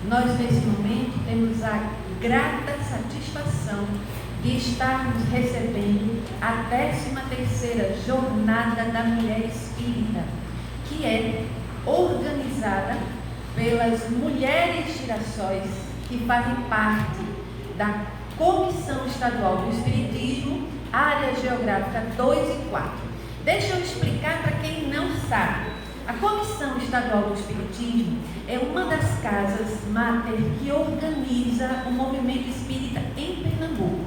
Nós, nesse momento, temos a grata satisfação de estarmos recebendo a 13ª Jornada da Mulher Espírita, que é organizada pelas Mulheres Girassóis, que fazem parte da Comissão Estadual do Espiritismo, área geográfica 2 e 4. Deixa eu explicar para quem não sabe. A Comissão Estadual do Espiritismo é uma das casas máter que organiza o movimento espírita em Pernambuco.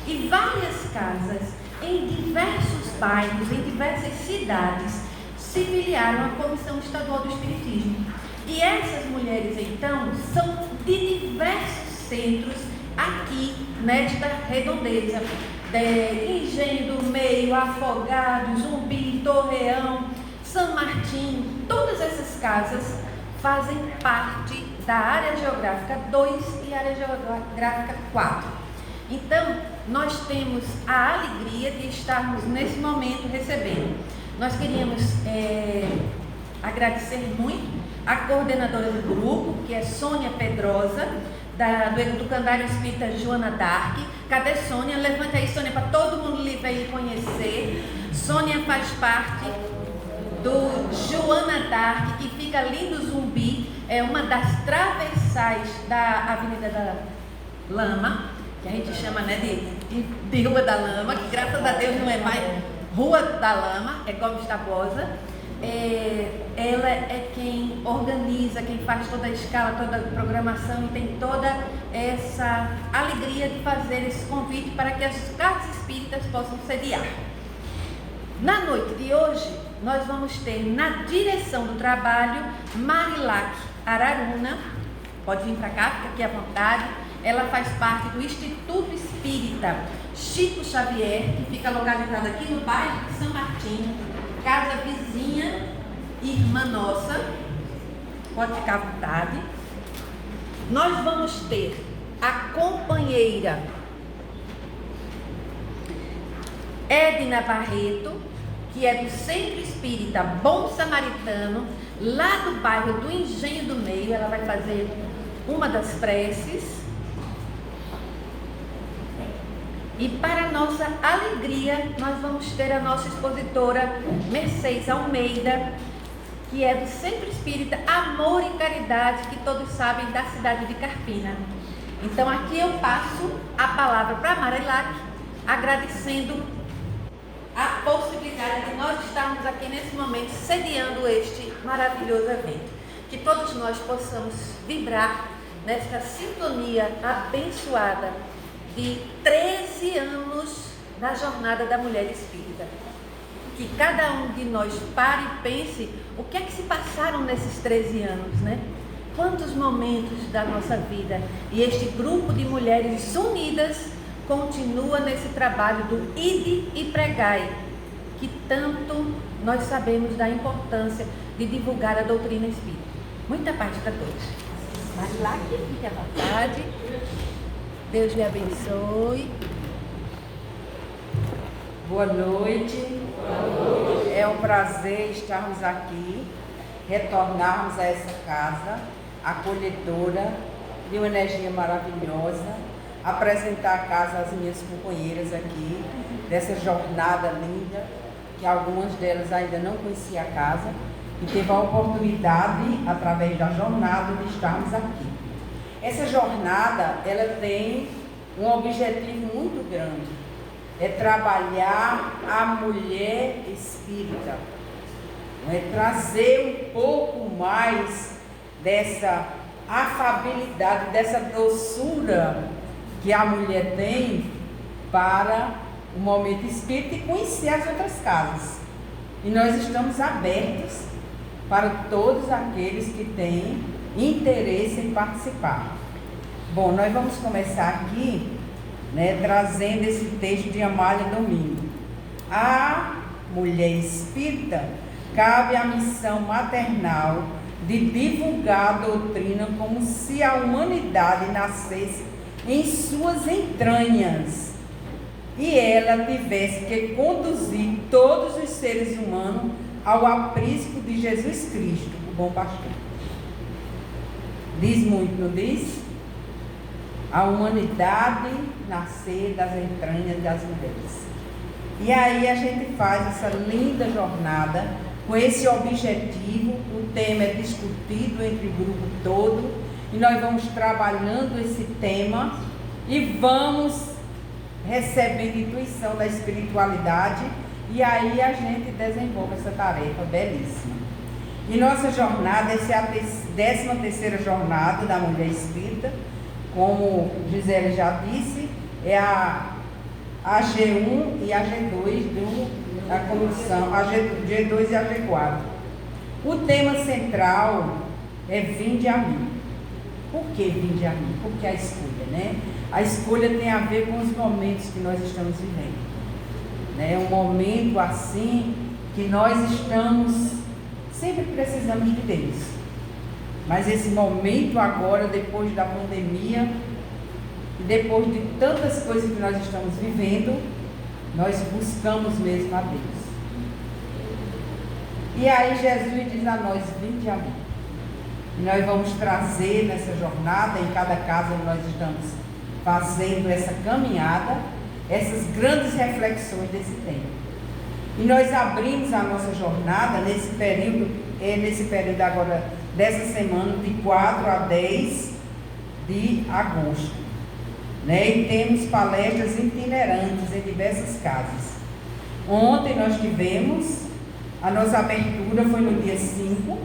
E várias casas em diversos bairros, em diversas cidades, se filiaram à Comissão Estadual do Espiritismo. E essas mulheres, então, são de diversos centros aqui nesta redondeza. Engenho do Meio, Afogados, Zumbi, Torreão, São Martinho, todas essas casas fazem parte da área geográfica 2 e área geográfica 4. Então, nós temos a alegria de estarmos nesse momento recebendo. Nós queríamos agradecer muito a coordenadora do grupo, que é Sônia Pedrosa, do Educandário Espírita Joana Dark. Cadê Sônia? Levanta aí, Sônia, para todo mundo lhe ver e conhecer. Sônia faz parte do Joana Dark, que fica ali no Zumbi, é uma das travessais da Avenida da Lama, que a gente chama, né, de Rua da Lama, que graças a Deus não é mais Rua da Lama, é Gomes Tabosa. Ela é quem organiza, quem faz toda a escala, toda a programação e tem toda essa alegria de fazer esse convite para que as casas espíritas possam sediar. Na noite de hoje, nós vamos ter na direção do trabalho Marilac Araruna. Pode vir para cá, fica aqui à vontade. Ela faz parte do Instituto Espírita Chico Xavier, que fica localizado aqui no bairro de São Martinho, casa vizinha, irmã nossa. Pode ficar à vontade. Nós vamos ter a companheira Edna Barreto, que é do Centro Espírita Bom Samaritano, lá do bairro do Engenho do Meio. Ela vai fazer uma das preces. E para nossa alegria, nós vamos ter a nossa expositora Mercedes Almeida, que é do Centro Espírita Amor e Caridade, que todos sabem, da cidade de Carpina. Então aqui eu passo a palavra para a Marilac, agradecendo a possibilidade de nós estarmos aqui nesse momento sediando este maravilhoso evento. Que todos nós possamos vibrar nesta sintonia abençoada de 13 anos da jornada da mulher espírita. Que cada um de nós pare e pense o que é que se passaram nesses 13 anos, né? Quantos momentos da nossa vida. E este grupo de mulheres unidas continua nesse trabalho do Ide e Pregai, que tanto nós sabemos da importância de divulgar a doutrina espírita. Muita paz para todos. Vai lá que fique à vontade. Deus lhe abençoe. Boa noite. É um prazer estarmos aqui, retornarmos a essa casa acolhedora, de uma energia maravilhosa, apresentar a casa às minhas companheiras aqui, dessa jornada linda, que algumas delas ainda não conheciam a casa, e teve a oportunidade, através da jornada, de estarmos aqui. Essa jornada, ela tem um objetivo muito grande, é trabalhar a mulher espírita, é trazer um pouco mais dessa afabilidade, dessa doçura que a mulher tem para o momento espírita e conhecer as outras casas. E nós estamos abertos para todos aqueles que têm interesse em participar. Bom, nós vamos começar aqui, né, trazendo esse texto de Amália Domingo. A mulher espírita cabe a missão maternal de divulgar a doutrina como se a humanidade nascesse em suas entranhas e ela tivesse que conduzir todos os seres humanos ao aprisco de Jesus Cristo, o bom pastor. Diz muito, não diz? A humanidade nascer das entranhas das mulheres. E aí a gente faz essa linda jornada com esse objetivo. O tema é discutido entre o grupo todo e nós vamos trabalhando esse tema e vamos recebendo intuição da espiritualidade e aí a gente desenvolve essa tarefa belíssima. E nossa jornada, essa é a 13ª jornada da mulher espírita, como Gisele já disse, é a G1 e a G2 da comissão, a G2 e a G4. O tema central é Vinde a mim. Por que Vinde a mim? Porque a escolha, né? A escolha tem a ver com os momentos que nós estamos vivendo. É um momento assim que nós estamos, sempre precisamos de Deus. Mas esse momento agora, depois da pandemia, e depois de tantas coisas que nós estamos vivendo, nós buscamos mesmo a Deus. E aí Jesus diz a nós, vinde a mim. E nós vamos trazer nessa jornada, em cada casa onde nós estamos fazendo essa caminhada, essas grandes reflexões desse tempo. E nós abrimos a nossa jornada nesse período agora, dessa semana, de 4 a 10 de agosto. E temos palestras itinerantes em diversas casas. Ontem nós tivemos, a nossa abertura foi no dia 5,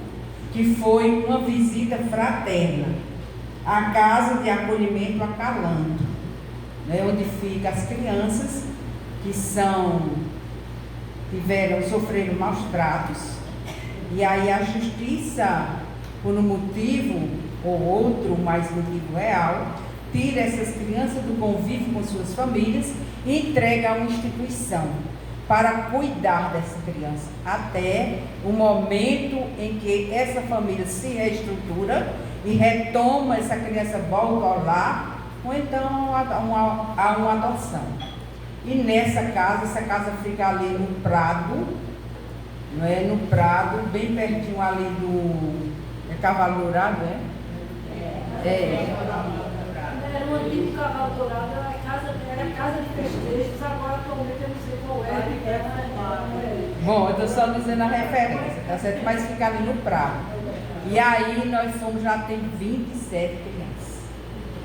que foi uma visita fraterna à Casa de Acolhimento Acalanto, onde ficam as crianças que sofreram maus tratos. E aí a justiça, por um motivo ou outro, mas motivo real, tira essas crianças do convívio com suas famílias e entrega a uma instituição para cuidar dessa criança até o momento em que essa família se reestrutura e retoma, essa criança volta ao lar, ou então a uma adoção. E nessa casa, essa casa fica ali no Prado, no Prado, bem pertinho ali do Cavalo Dourado, Era um antigo Cavalo Dourado, era casa de festejos, agora atualmente eu não sei qual é. Bom, eu estou só dizendo a referência, tá certo? Mas fica ali no Prado. E aí nós já tem 27 crianças,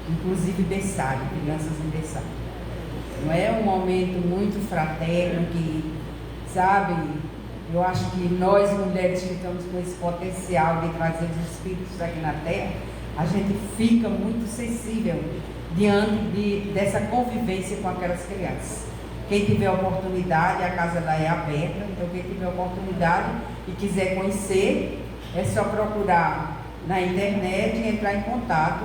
inclusive berçário, crianças em berçário. Não é um momento muito fraterno que, sabe, eu acho que nós mulheres que estamos com esse potencial de trazer os espíritos aqui na Terra, a gente fica muito sensível diante dessa convivência com aquelas crianças. Quem tiver oportunidade, a casa lá é aberta, então quem tiver oportunidade e quiser conhecer, é só procurar na internet e entrar em contato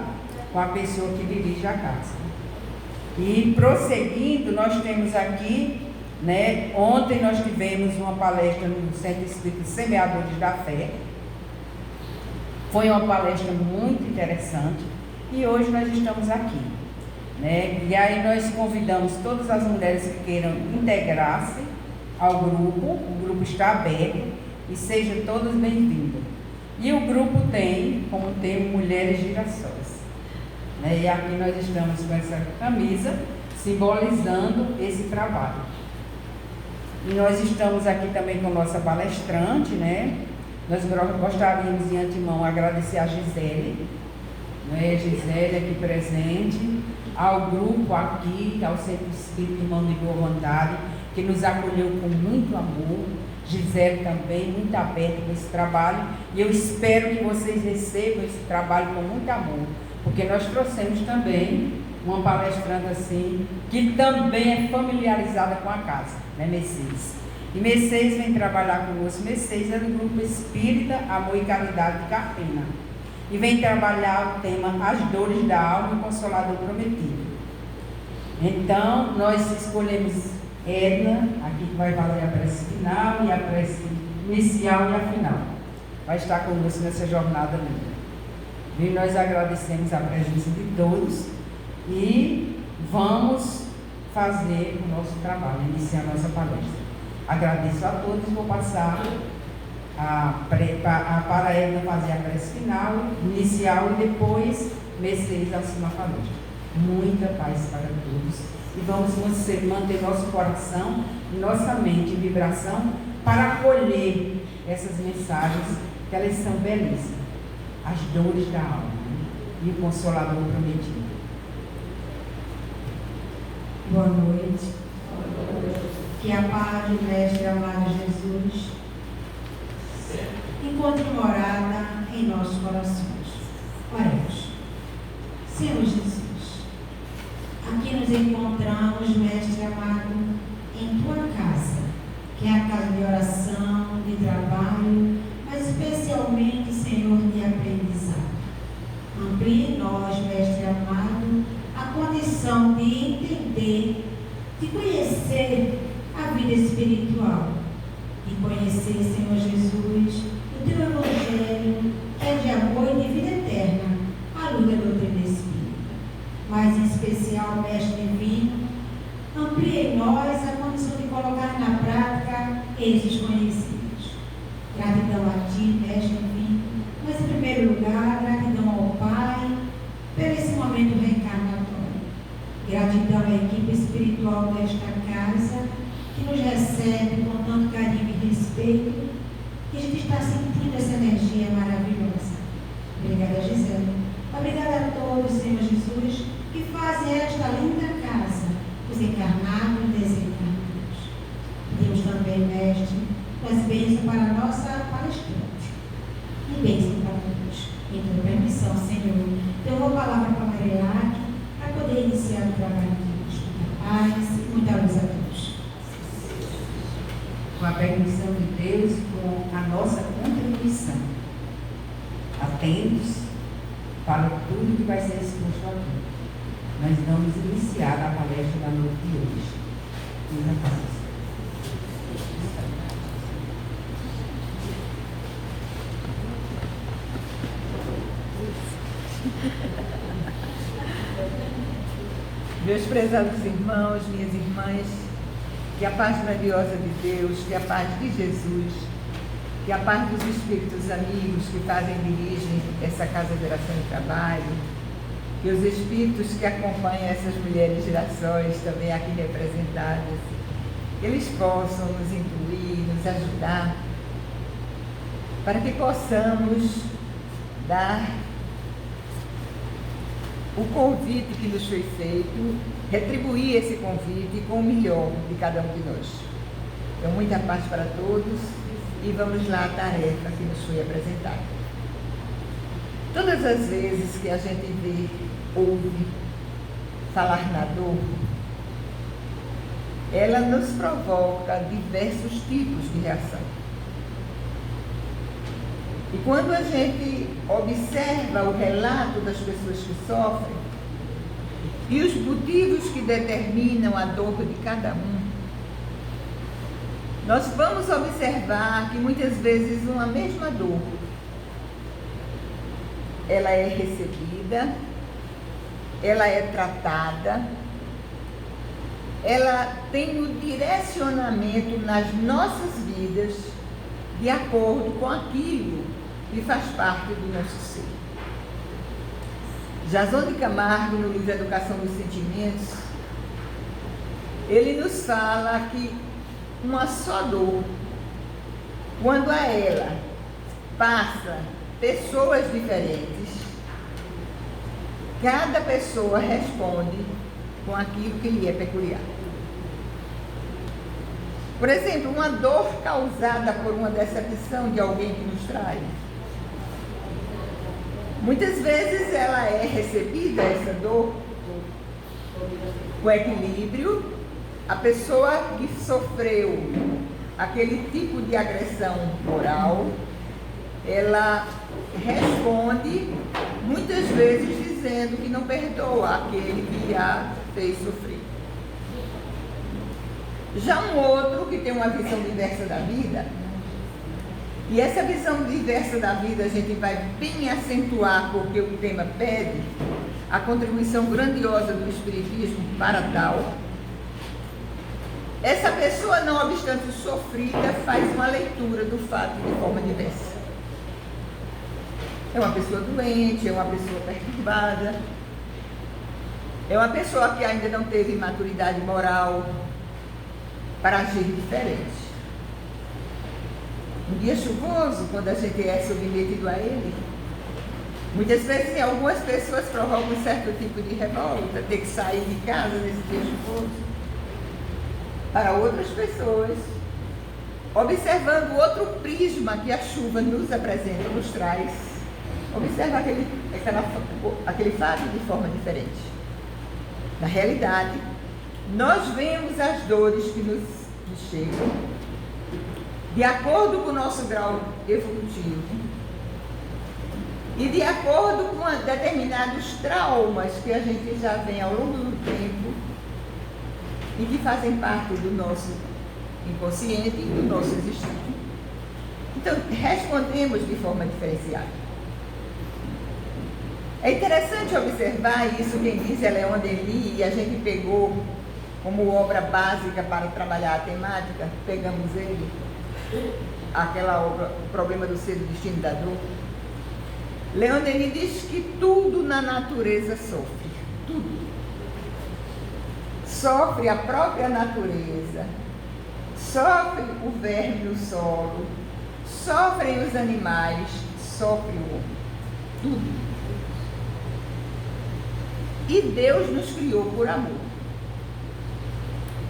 com a pessoa que dirige a casa. E prosseguindo, nós temos aqui, ontem nós tivemos uma palestra no Centro Espírita Semeadores da Fé. Foi uma palestra muito interessante e hoje nós estamos aqui. E aí nós convidamos todas as mulheres que queiram integrar-se ao grupo. O grupo está aberto e sejam todas bem-vindas. E o grupo tem como tema Mulheres Girassóis. E aqui nós estamos com essa camisa simbolizando esse trabalho. E nós estamos aqui também com nossa palestrante, Nós gostaríamos de antemão agradecer a Gisele, Gisele aqui presente, ao grupo aqui, ao Centro Espírita Irmão de Boa Vontade, que nos acolheu com muito amor. Gisele também, muito aberta com esse trabalho, e eu espero que vocês recebam esse trabalho com muito amor, porque nós trouxemos também uma palestrante assim, que também é familiarizada com a casa, Mercedes. E Mercedes vem trabalhar conosco. Mercedes é do Grupo Espírita Amor e Caridade de Carpina. E vem trabalhar o tema As Dores da Alma e o Consolador Prometido. Então, nós escolhemos Edna, aqui que vai valer a prece final e a prece inicial e a final. Vai estar conosco nessa jornada linda. E nós agradecemos a presença de todos e vamos fazer o nosso trabalho, iniciar a nossa palestra. Agradeço a todos, vou passar para ela fazer a prece final, inicial e depois Messias acima a luz. Muita paz para todos. E vamos manter nosso coração e nossa mente em vibração para acolher essas mensagens, que elas são belíssimas. As dores da alma, né? E o Consolador prometido. Boa noite. Que a paz do Mestre amado Jesus encontre morada em nossos corações. Oremos. Senhor Jesus, aqui nos encontramos, Mestre amado, em tua casa, que é a casa de oração, de trabalho, mas especialmente, Senhor, de aprendizado. Amplie em nós, Mestre amado, a condição de entender, de conhecer a vida espiritual, de conhecer, Senhor Jesus, o teu Evangelho, que é de amor e de vida eterna, a luz da doutrina espírita. Mas, em especial, Mestre Divino, amplie em nós a condição de colocar na prática esses conhecidos. Gratidão a Ti, Mestre Divino, mas, em primeiro lugar, gratidão ao Pai, por esse momento reencarnatório. Gratidão à equipe espiritual desta casa, que nos recebe com tanto carinho e respeito, que a gente está sentindo essa energia maravilhosa. Obrigada, Gisele. Obrigada a todos, Senhor Jesus, que fazem esta linda casa, os encarnados e desencarnados. Pedimos também, Mestre, as bênçãos para a nossa palestrante. E bênção para todos. Então, permissão, Senhor. Eu vou palavra para a Marilac, para poder iniciar o trabalho de hoje. Muita paz e muita luz a todos. Com a permissão de Deus, com a nossa contribuição. Atentos para tudo que vai ser exposto aqui. Nós vamos iniciar a palestra da noite de hoje. Muita paz. Meus prezados irmãos, minhas irmãs, que a paz grandiosa de Deus, que a paz de Jesus, que a paz dos espíritos amigos que fazem e dirigem essa casa de oração e trabalho, que os espíritos que acompanham essas mulheres gerações também aqui representadas, que eles possam nos incluir, nos ajudar, para que possamos dar o convite que nos foi feito, retribuir esse convite com o melhor de cada um de nós. Então, muita paz para todos e vamos lá à tarefa que nos foi apresentada. Todas as vezes que a gente vê, ouve falar na dor, ela nos provoca diversos tipos de reação. E quando a gente observa o relato das pessoas que sofrem e os motivos que determinam a dor de cada um, nós vamos observar que muitas vezes uma mesma dor, ela é recebida, ela é tratada, ela tem o direcionamento nas nossas vidas de acordo com aquilo que faz parte do nosso ser. Jason de Camargo, no livro Educação dos Sentimentos, ele nos fala que uma só dor, quando a ela passa pessoas diferentes, cada pessoa responde com aquilo que lhe é peculiar. Por exemplo, uma dor causada por uma decepção de alguém que nos trai. Muitas vezes ela é recebida, essa dor, com equilíbrio. A pessoa que sofreu aquele tipo de agressão moral, ela responde muitas vezes dizendo que não perdoa aquele que a fez sofrer. Já um outro que tem uma visão diversa da vida, e essa visão diversa da vida a gente vai bem acentuar porque o tema pede a contribuição grandiosa do Espiritismo para tal. essa pessoa, não obstante sofrida, faz uma leitura do fato de forma diversa. É uma pessoa doente, é uma pessoa perturbada, é uma pessoa que ainda não teve maturidade moral para agir diferente. Um dia chuvoso, quando a gente é submetido a ele, muitas vezes algumas pessoas provocam um certo tipo de revolta, ter que sair de casa nesse dia chuvoso. Para outras pessoas, observando outro prisma que a chuva nos apresenta, nos traz, observa aquele fato de forma diferente. Na realidade, nós vemos as dores que nos chegam de acordo com o nosso grau evolutivo e de acordo com determinados traumas que a gente já vem ao longo do tempo e que fazem parte do nosso inconsciente e do nosso existir. Então, respondemos de forma diferenciada. É interessante observar isso, quem diz é Leon Denis, e a gente pegou como obra básica para trabalhar a temática, pegamos ele, aquela obra, O Problema do Ser, do Destino da Dor. Leon Denis diz que tudo na natureza sofre, tudo. Sofre a própria natureza, sofre o verme no solo, sofrem os animais, sofre o homem, tudo. E Deus nos criou por amor.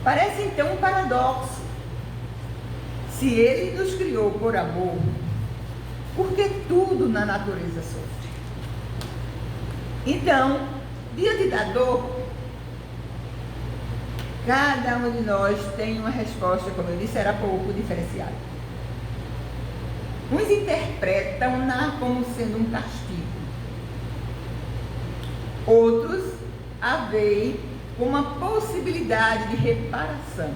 Parece então um paradoxo. Se Ele nos criou por amor, por que tudo na natureza sofre? Então, diante da dor, cada um de nós tem uma resposta, como eu disse, era pouco diferenciada. Uns interpretam-na como sendo um castigo. Outros a veem como uma possibilidade de reparação.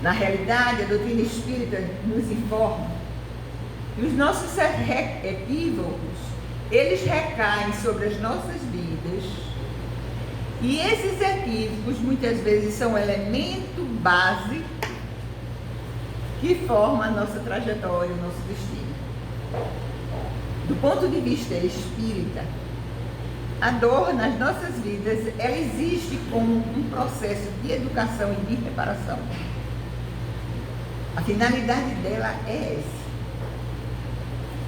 Na realidade, a doutrina espírita nos informa que os nossos equívocos, eles recaem sobre as nossas vidas, e esses equívocos muitas vezes são elemento base que forma a nossa trajetória, o nosso destino. Do ponto de vista espírita, a dor nas nossas vidas, ela existe como um processo de educação e de reparação. A finalidade dela é essa.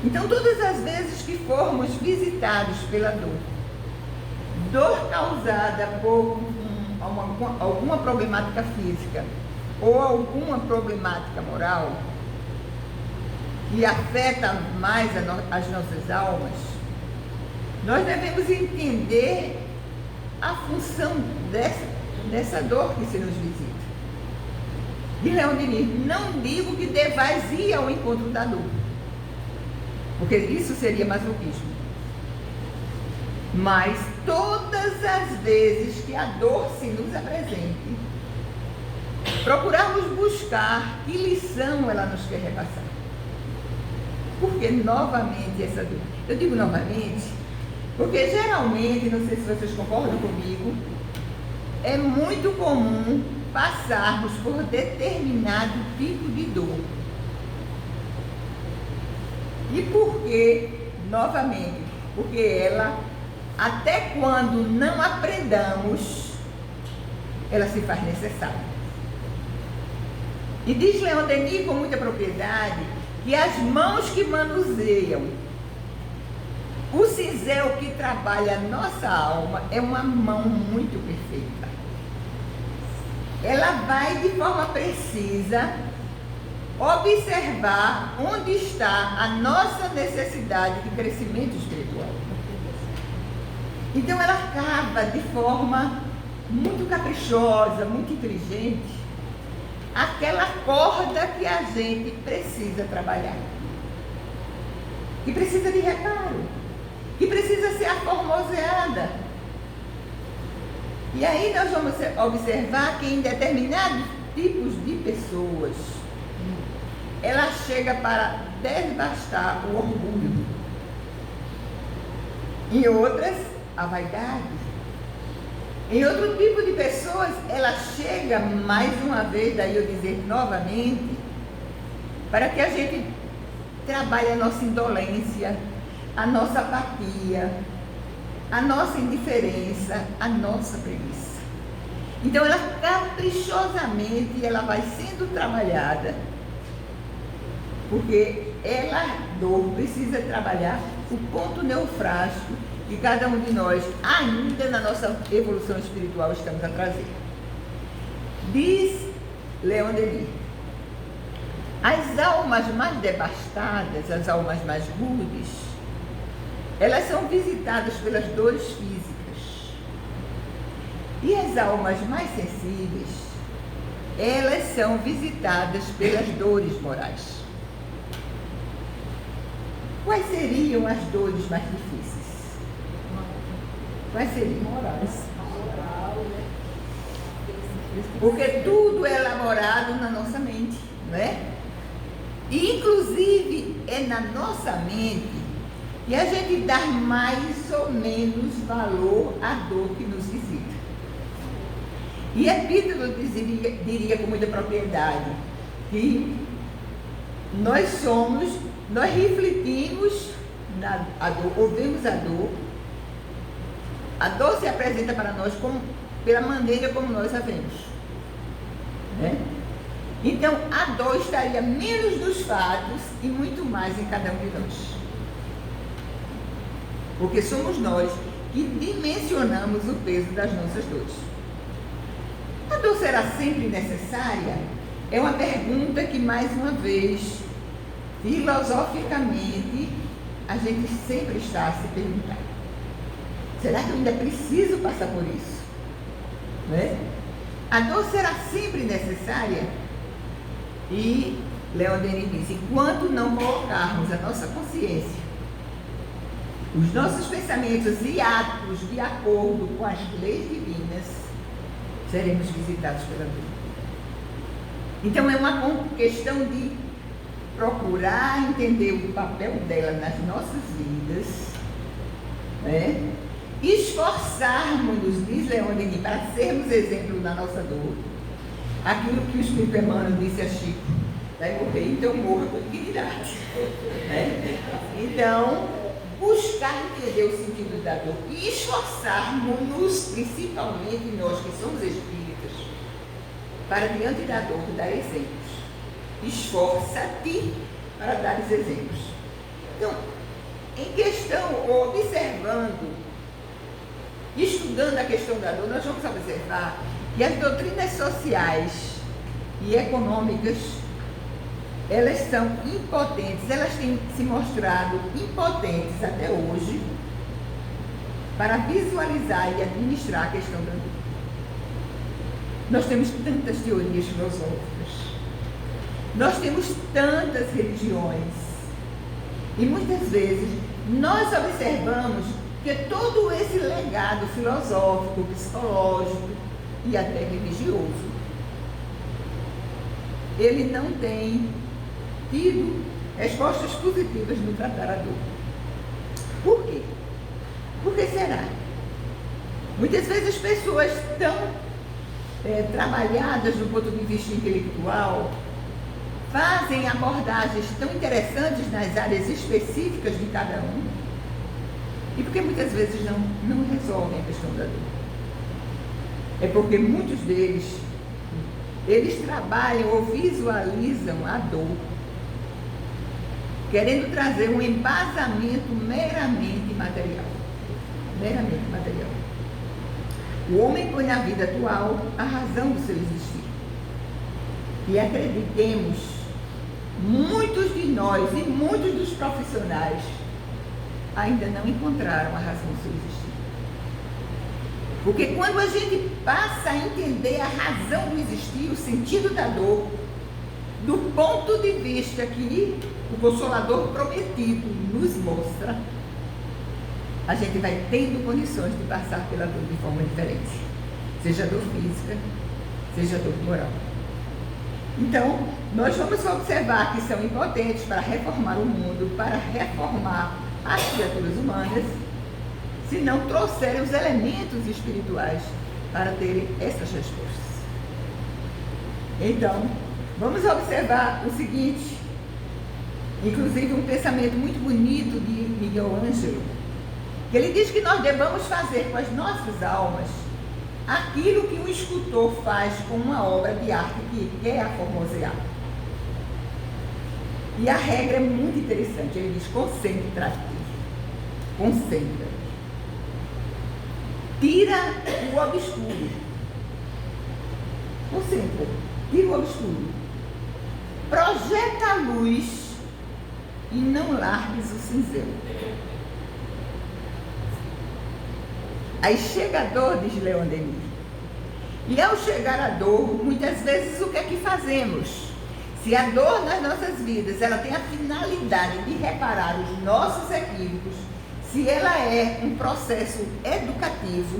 Então, todas as vezes que formos visitados pela dor causada por alguma problemática física ou alguma problemática moral, que afeta mais as nossas almas, nós devemos entender a função dessa dor que se nos visita. E Leon Denis, não digo que devais ir ao encontro da dor, porque isso seria masoquismo. Mas todas as vezes que a dor se nos apresente, procurarmos buscar que lição ela nos quer repassar. Porque novamente essa dor, eu digo novamente, porque geralmente, não sei se vocês concordam comigo, é muito comum passarmos por determinado tipo de dor. E por quê? Novamente, porque ela, até quando não aprendamos, ela se faz necessária. E diz Leon Denis com muita propriedade que as mãos que manuseiam o cinzel que trabalha a nossa alma é uma mão muito perfeita. Ela vai de forma precisa observar onde está a nossa necessidade de crescimento espiritual. Então ela cava de forma muito caprichosa, muito inteligente, aquela corda que a gente precisa trabalhar, que precisa de reparo, que precisa ser aformoseada. E aí nós vamos observar que em determinados tipos de pessoas, ela chega para desbastar o orgulho. Em outras, a vaidade. Em outro tipo de pessoas, ela chega mais uma vez, daí eu dizer novamente, para que a gente trabalhe a nossa indolência, a nossa apatia, a nossa indiferença, a nossa preguiça. Então ela caprichosamente ela vai sendo trabalhada, porque ela, dor, precisa trabalhar o ponto neofrágico que cada um de nós, ainda na nossa evolução espiritual, estamos a trazer. Diz Leon Denis: as almas mais devastadas, as almas mais rudes, elas são visitadas pelas dores físicas. E as almas mais sensíveis, elas são visitadas pelas dores morais. Quais seriam as dores mais difíceis? Quais seriam? Morais. Porque tudo é elaborado na nossa mente, não é? E, inclusive, é na nossa mente que a gente dá mais ou menos valor à dor que nos visita. E Epíteto diria com muita propriedade que nós refletimos a dor, ouvimos a dor se apresenta para nós pela maneira como nós a vemos, né? Então, a dor estaria menos nos fatos e muito mais em cada um de nós. Porque somos nós que dimensionamos o peso das nossas dores. A dor será sempre necessária? É uma pergunta que, mais uma vez, filosoficamente, a gente sempre está a se perguntar. Será que eu ainda preciso passar por isso? Né? A dor será sempre necessária? E Leon Denis diz: enquanto não colocarmos a nossa consciência, os nossos pensamentos e atos de acordo com as leis divinas, seremos visitados pela dor. Então é uma questão de procurar entender o papel dela nas nossas vidas, né? Esforçarmos-nos, diz Leon Denis, para sermos exemplo na nossa dor. Aquilo que o Espírito Emmanuel disse a Chico: vai morrer, então morra com dignidade. Né? Então, buscar entender o sentido da dor e esforçarmos-nos, principalmente nós que somos espíritas, para diante da dor dar exemplos. Esforça-te para dar os exemplos. Então, em questão, observando, estudando a questão da dor, nós vamos observar que as doutrinas sociais e econômicas, elas são impotentes, elas têm se mostrado impotentes até hoje para visualizar e administrar a questão da dor. Nós temos tantas teorias filosóficas, nós temos tantas religiões, e muitas vezes nós observamos que todo esse legado filosófico, psicológico e até religioso, ele não tem tido respostas positivas no tratar a dor. Por quê? Por que será? Muitas vezes as pessoas estão trabalhadas do ponto de vista intelectual, fazem abordagens tão interessantes nas áreas específicas de cada um, e porque muitas vezes não resolvem a questão da dor. É porque muitos deles, eles trabalham ou visualizam a dor, querendo trazer um embasamento meramente material. Meramente material. O homem põe na vida atual a razão do seu existir. E acreditemos, muitos de nós e muitos dos profissionais ainda não encontraram a razão do seu existir. Porque quando a gente passa a entender a razão do existir, o sentido da dor, do ponto de vista que o Consolador prometido nos mostra, a gente vai tendo condições de passar pela dor de forma diferente. Seja dor física, seja dor moral. Então, nós vamos observar que são impotentes para reformar o mundo, para reformar as criaturas humanas, se não trouxerem os elementos espirituais para terem essas respostas. Então, vamos observar o seguinte, inclusive um pensamento muito bonito de Miguel Ângelo, que ele diz que nós devamos fazer com as nossas almas aquilo que um escultor faz com uma obra de arte que quer a formosear. E a regra é muito interessante, ele diz: concentra-te, concentra-te. Tira o obscuro. Concentra, tira o obscuro. Projeta a luz e não largues o cinzelo. Aí chega a dor, diz Leon Denis. E ao chegar a dor, muitas vezes o que é que fazemos? Se a dor nas nossas vidas, ela tem a finalidade de reparar os nossos equívocos, se ela é um processo educativo,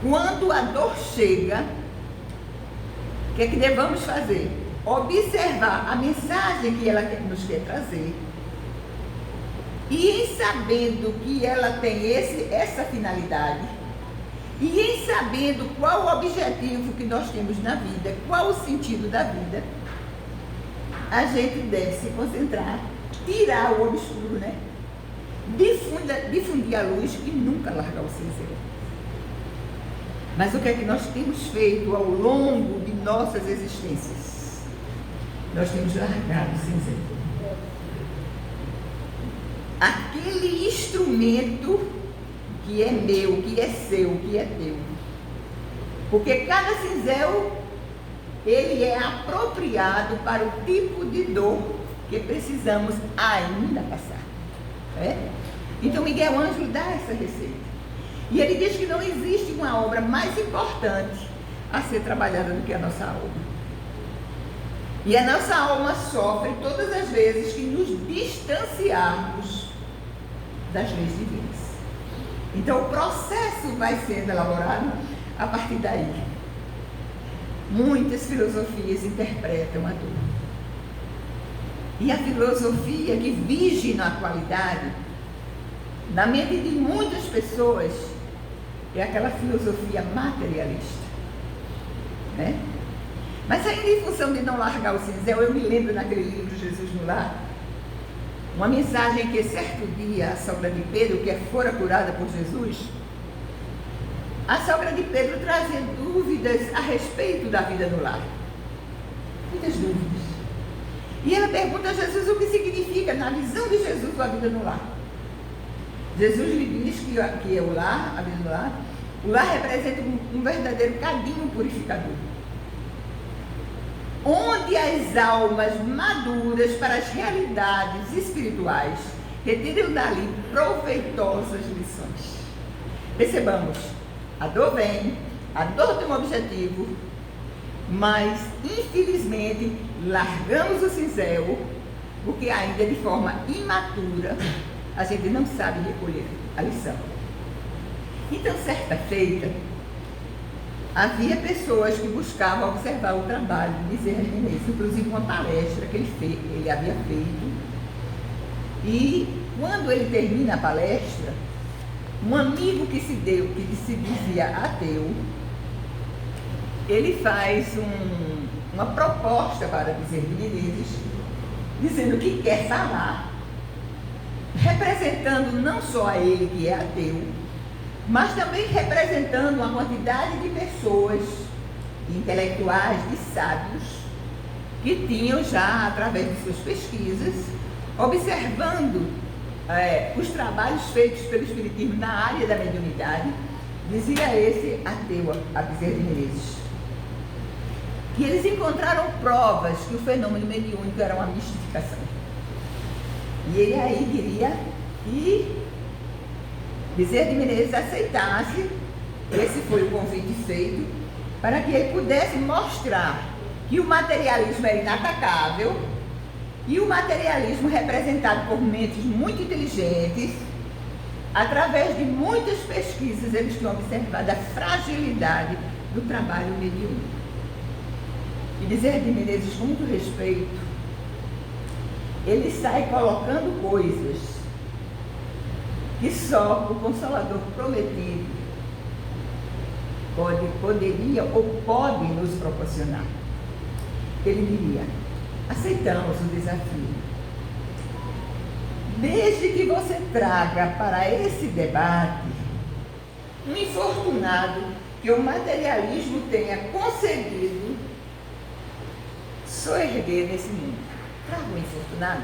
quando a dor chega, o que é que devemos fazer? Observar a mensagem que ela nos quer trazer. E em sabendo que ela tem essa finalidade, e em sabendo qual o objetivo que nós temos na vida, qual o sentido da vida, a gente deve se concentrar, tirar o obscuro, né? Difundir a luz e nunca largar o cinzelo. Mas o que é que nós temos feito ao longo de nossas existências? Nós temos largado o cinzelo. Aquele instrumento que é meu, que é seu, que é teu. Porque cada cinzel, ele é apropriado para o tipo de dor que precisamos ainda passar. Então Miguel Ângelo dá essa receita. E ele diz que não existe uma obra mais importante a ser trabalhada do que a nossa alma. E a nossa alma sofre todas as vezes que nos distanciarmos das leis divinas. Então o processo vai sendo elaborado a partir daí. Muitas filosofias interpretam a dor. E a filosofia que vige na atualidade, na mente de muitas pessoas, é aquela filosofia materialista, né? Mas ainda em função de não largar o cinzel, eu me lembro naquele livro Jesus no Lar, uma mensagem que certo dia a sogra de Pedro, que fora curada por Jesus, a sogra de Pedro trazia dúvidas a respeito da vida no lar. Muitas dúvidas. E ela pergunta a Jesus o que significa, na visão de Jesus, a vida no lar. Jesus lhe diz que é o lar, a vida no lar, o lar representa um verdadeiro cadinho purificador, onde as almas maduras para as realidades espirituais retiram dali proveitosas lições. Percebamos, a dor vem, a dor tem um objetivo, mas infelizmente largamos o cinzel, porque ainda de forma imatura a gente não sabe recolher a lição. Então, certa feita, havia pessoas que buscavam observar o trabalho de Bezerra de Menezes, inclusive uma palestra que ele havia feito. E quando ele termina a palestra, um amigo que se dizia ateu, ele faz uma proposta para Bezerra de Menezes, dizendo que quer falar, representando não só a ele que é ateu, mas também representando uma quantidade de pessoas, de intelectuais, de sábios, que tinham já, através de suas pesquisas, observando os trabalhos feitos pelo Espiritismo na área da mediunidade, dizia esse ateu, a Bezerra de Menezes, que eles encontraram provas que o fenômeno mediúnico era uma mistificação. E ele aí diria que Bezerra de Menezes aceitasse, esse foi o convite feito, para que ele pudesse mostrar que o materialismo era inatacável, e o materialismo representado por mentes muito inteligentes, através de muitas pesquisas, eles tinham observado a fragilidade do trabalho mediúnico. E Bezerra de Menezes, com muito respeito, ele sai colocando coisas que só o Consolador prometido poderia ou pode nos proporcionar. Ele diria: aceitamos o desafio. Desde que você traga para esse debate um infortunado que o materialismo tenha conseguido soerguer nesse mundo. Traga um infortunado.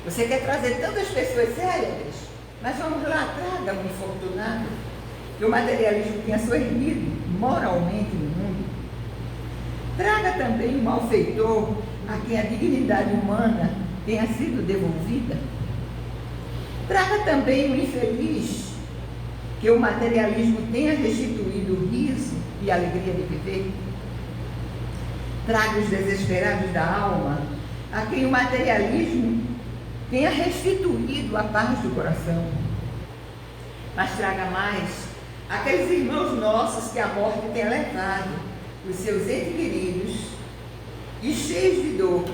Você quer trazer tantas pessoas sérias, mas vamos lá, traga um infortunado que o materialismo tenha soerguido moralmente no mundo. Traga também um malfeitor a quem a dignidade humana tenha sido devolvida. Traga também um infeliz que o materialismo tenha restituído o riso e a alegria de viver. Traga os desesperados da alma a quem o materialismo tenha restituído a paz do coração. Mas traga mais aqueles irmãos nossos que a morte tenha levado, os seus entes queridos, e cheios de dor.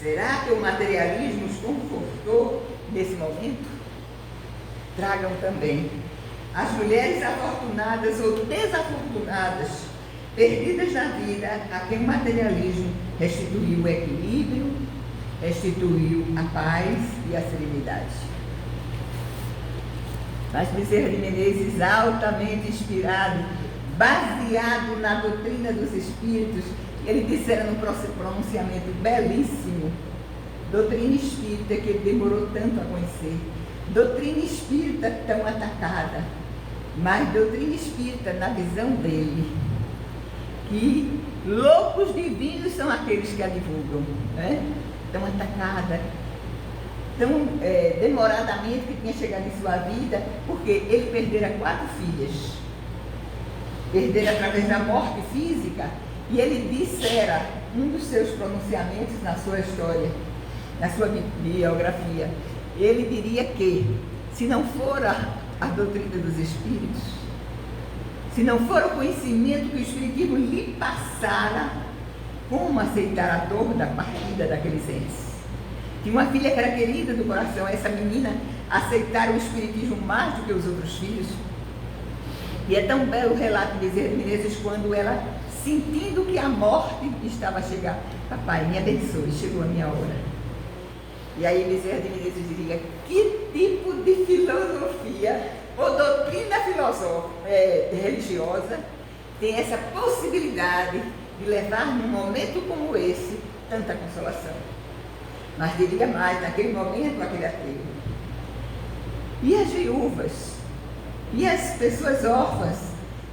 Será que o materialismo os confortou nesse momento? Tragam também as mulheres afortunadas ou desafortunadas, perdidas na vida, a quem o materialismo restituiu o equilíbrio, restituiu a paz e a serenidade. Mas Bezerra de Menezes, altamente inspirado, baseado na doutrina dos espíritos, ele dissera num pronunciamento belíssimo: doutrina espírita que ele demorou tanto a conhecer, doutrina espírita tão atacada, mas doutrina espírita, na visão dele, que loucos divinos são aqueles que a divulgam, né? Tão atacada, tão demoradamente que tinha chegado em sua vida, porque ele perdera 4 filhas, perdera através da morte física, e ele dissera um dos seus pronunciamentos na sua história, na sua biografia, ele diria que, se não fora a doutrina dos espíritos, se não for o conhecimento que o espiritismo lhe passara, como aceitar a dor da partida daqueles entes? Tinha uma filha que era querida do coração, essa menina aceitara o espiritismo mais do que os outros filhos. E é tão belo o relato de Bezerra de Menezes quando ela, sentindo que a morte estava a chegar: papai, me abençoe, chegou a minha hora. E aí Bezerra de Menezes diria: que tipo de filosofia ou doutrina religiosa tem essa possibilidade de levar num momento como esse tanta consolação? Mas diria mais, naquele momento, aquele ateu. E as viúvas? E as pessoas órfãs?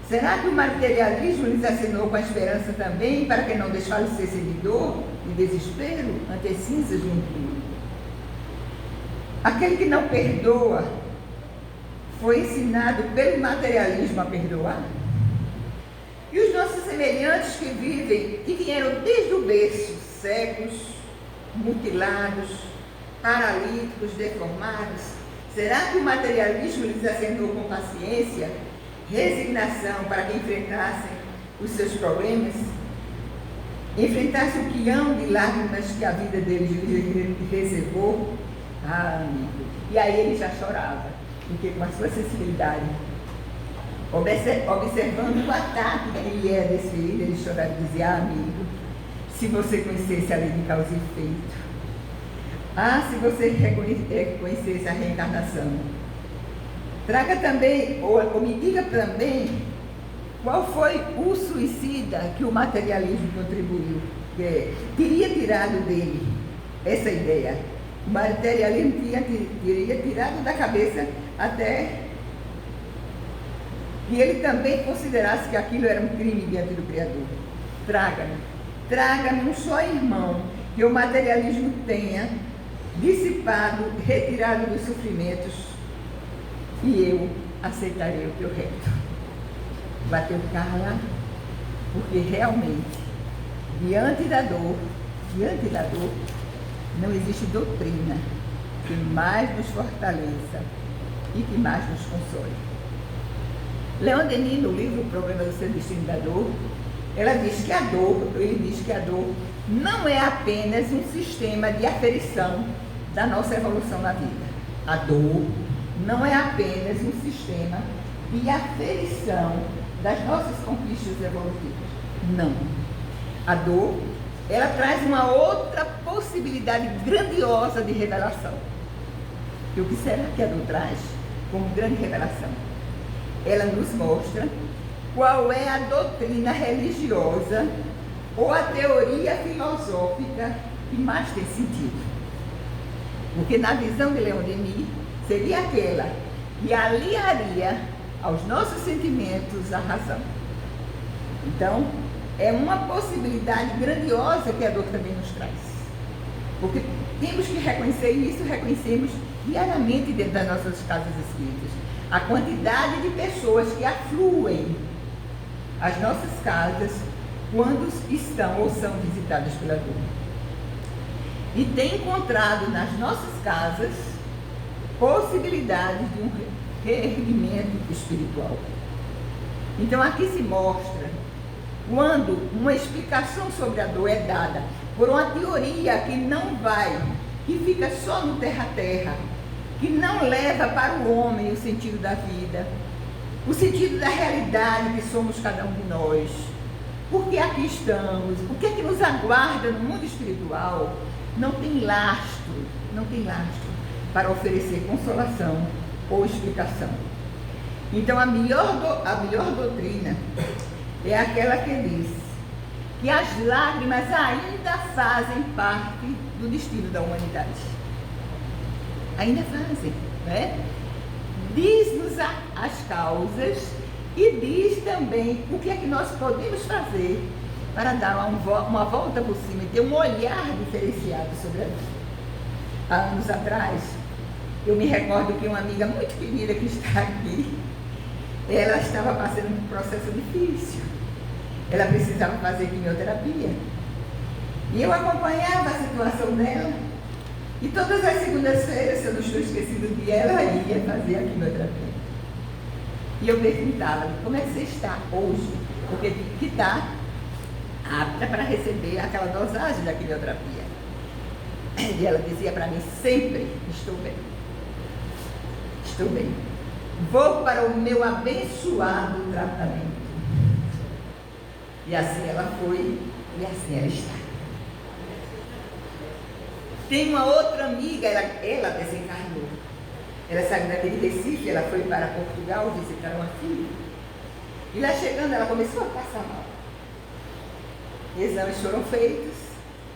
Será que o materialismo lhes assinou com a esperança também para que não desfalecessem de dor e desespero ante as cinzas de um túmulo? Aquele que não perdoa foi ensinado pelo materialismo a perdoar? E os nossos semelhantes que vivem, que vieram desde o berço, cegos, mutilados, paralíticos, deformados, será que o materialismo lhes acenou com paciência, resignação para que enfrentassem os seus problemas? Enfrentassem o quião de lágrimas que a vida deles reservou? Ah, amigo. E aí ele já chorava, porque com a sua sensibilidade, observando o ataque que lhe é desferido, ele chorava e dizia: ah, amigo, se você conhecesse a lei de causa e efeito, ah, se você reconhecesse a reencarnação, traga também, ou me diga também, qual foi o suicida que o materialismo contribuiu, teria tirado dele essa ideia. O materialismo teria tirado da cabeça até que ele também considerasse que aquilo era um crime diante do Criador. Traga-me um só irmão que o materialismo tenha dissipado, retirado dos sofrimentos, e eu aceitarei o teu reto. Bateu Carla, porque realmente, diante da dor, não existe doutrina que mais nos fortaleça e que mais nos console. Leon Denis, no livro O Problema do Seu Destino da Dor, ele diz que a dor não é apenas um sistema de aferição da nossa evolução na vida. A dor não é apenas um sistema de aferição das nossas conquistas evolutivas. Não. A dor, ela traz uma outra possibilidade grandiosa de revelação. E o que será que a dor traz como grande revelação? Ela nos mostra qual é a doutrina religiosa ou a teoria filosófica que mais tem sentido. Porque na visão de Leon Denis, seria aquela que aliaria aos nossos sentimentos a razão. Então, é uma possibilidade grandiosa que a dor também nos traz. Porque temos que reconhecer isso, reconhecemos diariamente dentro das nossas casas espíritas. A quantidade de pessoas que afluem às nossas casas quando estão ou são visitadas pela dor. E tem encontrado nas nossas casas possibilidades de um reerguimento espiritual. Então aqui se mostra quando uma explicação sobre a dor é dada por uma teoria que não vai, que fica só no terra-terra, que não leva para o homem o sentido da vida, o sentido da realidade que somos cada um de nós. Por que aqui estamos? O que é que nos aguarda no mundo espiritual? Não tem lastro para oferecer consolação ou explicação. Então a melhor doutrina é aquela que diz que as lágrimas ainda fazem parte do destino da humanidade. Ainda fazem, né? Diz-nos as causas e diz também o que é que nós podemos fazer para dar uma volta por cima e ter um olhar diferenciado sobre a vida. Há anos atrás, eu me recordo que uma amiga muito querida que está aqui, ela estava passando por um processo difícil. Ela precisava fazer quimioterapia. E eu acompanhava a situação dela. E todas as segundas-feiras, se eu não estou esquecendo do dia, ela ia fazer a quimioterapia. E eu perguntava, como é que você está hoje? Porque que está apta para receber aquela dosagem da quimioterapia. E ela dizia para mim sempre, estou bem. Estou bem. Vou para o meu abençoado tratamento. E assim ela foi, e assim ela está. Tem uma outra amiga, ela desencarnou. Ela saiu daquele Recife, ela foi para Portugal visitar uma filha. E lá chegando, ela começou a passar mal. Exames foram feitos.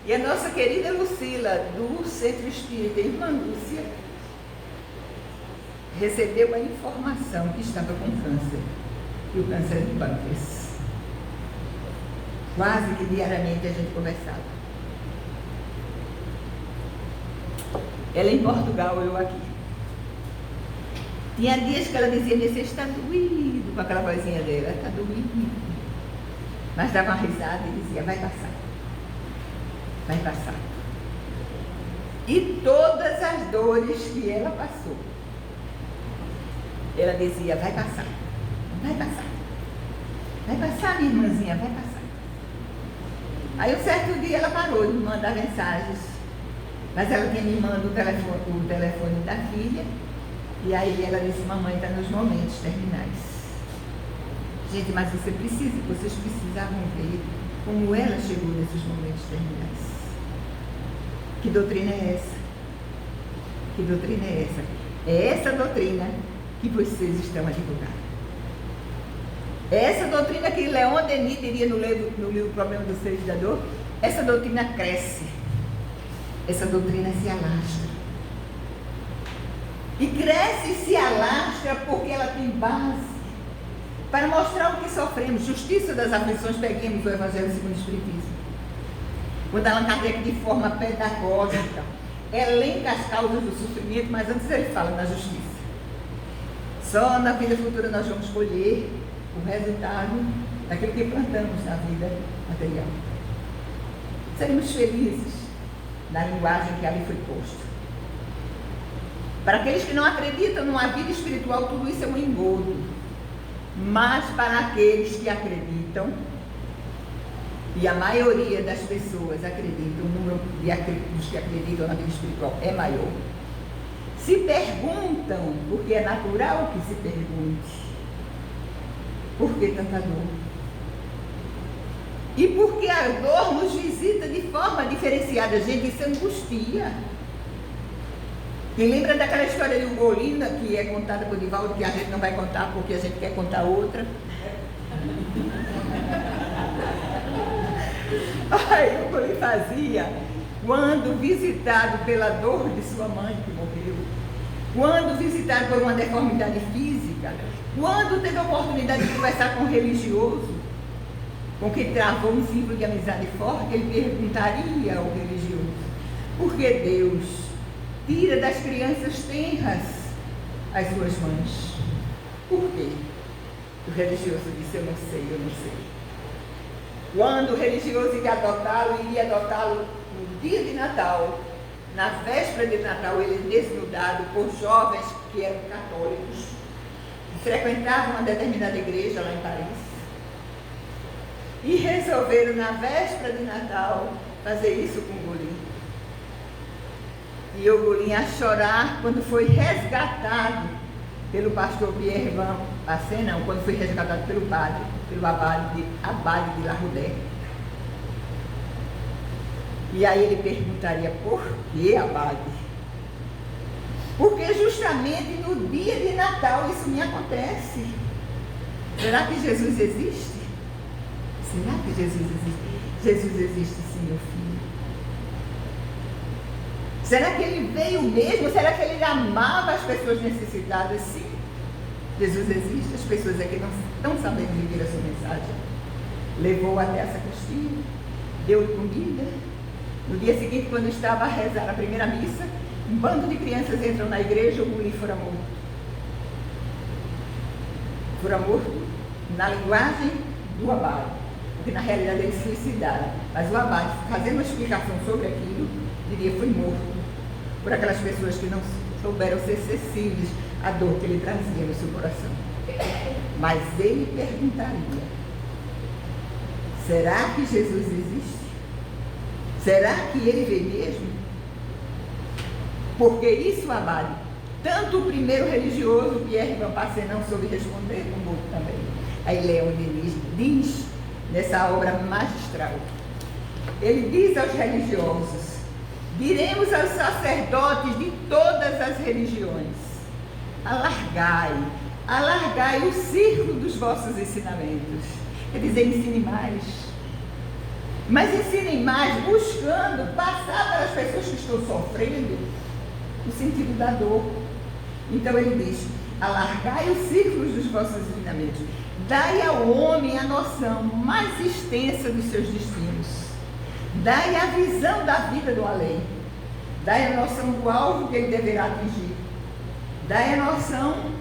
E a nossa querida Lucila, do Centro Espírita, irmã Lúcia, recebeu a informação que estava com câncer. E o câncer é do pâncreas. Quase que diariamente a gente conversava. Ela em Portugal, eu aqui. Tinha dias que ela dizia, você está doído, com aquela vozinha dela, está doído. Mas dava uma risada e dizia, vai passar. Vai passar. E todas as dores que ela passou, ela dizia, vai passar. Vai passar. Vai passar, minha irmãzinha, vai passar. Aí um certo dia ela parou de me mandar mensagens. Mas ela tinha me mandado o telefone da filha. E aí ela disse, mamãe está nos momentos terminais. Gente, mas vocês precisavam ver como ela chegou nesses momentos terminais. Que doutrina é essa? Que doutrina é essa? É essa doutrina que vocês estão a divulgar. É essa doutrina que Leon Denis diria no livro Problema dos Seres da Dor. Essa doutrina cresce. Essa doutrina se alastra. E cresce e se alastra porque ela tem base para mostrar o que sofremos. Justiça das aflições, peguemos o Evangelho segundo o Espiritismo. Quando Allan Kardec, de forma pedagógica, elenca as causas do sofrimento, mas antes ele fala na justiça. Só na vida futura nós vamos colher o resultado daquilo que plantamos na vida material. Seremos felizes na linguagem que ali foi posta. Para aqueles que não acreditam numa vida espiritual, tudo isso é um engodo. Mas para aqueles que acreditam, e a maioria das pessoas acreditam, o número dos que acreditam na vida espiritual é maior, se perguntam, porque é natural que se pergunte, Por que tanta dor? E porque a dor nos visita de forma diferenciada. Gente, isso angustia. Quem lembra daquela história de Ugolina, que é contada por Divaldo, que a gente não vai contar porque a gente quer contar outra? Aí Ugolina fazia, quando visitado pela dor de sua mãe que morreu, quando visitado por uma deformidade física, quando teve a oportunidade de conversar com um religioso, com quem travou um vínculo de amizade forte, ele perguntaria ao religioso: por que Deus tira das crianças tenras as suas mães? Por quê? O religioso disse: eu não sei, eu não sei. Quando o religioso iria adotá-lo no dia de Natal, na véspera de Natal, ele desnudado por jovens que eram católicos, que frequentavam uma determinada igreja lá em Paris, e resolveram na véspera de Natal fazer isso com Ugolin. E Ugolin a chorar quando foi resgatado pelo pastor Pierre Van Passé, não, quando foi resgatado pelo padre, pelo abade de La Roudère. E aí ele perguntaria: por que, abade? Porque justamente no dia de Natal isso me acontece. Será que Jesus existe? Será que Jesus existe? Jesus existe sim, meu filho. Será que ele veio mesmo? Será que ele amava as pessoas necessitadas? Sim. Jesus existe, as pessoas aqui não estão sabendo viver a sua mensagem. Levou até essa costinha, deu comida. No dia seguinte, quando estava a rezar a primeira missa, um bando de crianças entram na igreja, o Ugolin fora morto. Fora morto na linguagem do abade, porque na realidade eles se suicidaram. Mas o abade, fazendo uma explicação sobre aquilo, diria: foi morto por aquelas pessoas que não souberam ser sensíveis à dor que ele trazia no seu coração. Mas ele perguntaria: será que Jesus existe? Será que ele veio mesmo? Porque isso, abade, tanto o primeiro religioso, Pierre Van Passé, não soube responder, como o outro também. Aí Leon Denis diz, nessa obra magistral, ele diz aos religiosos: diremos aos sacerdotes de todas as religiões: alargai o círculo dos vossos ensinamentos. Quer dizer, ensine mais. Mas ensinem mais buscando passar para as pessoas que estão sofrendo o sentido da dor. Então ele diz: alargai os círculos dos vossos ensinamentos. Dai ao homem a noção mais extensa dos seus destinos. Dai a visão da vida do além. Dai a noção do alvo que ele deverá atingir. Dai a noção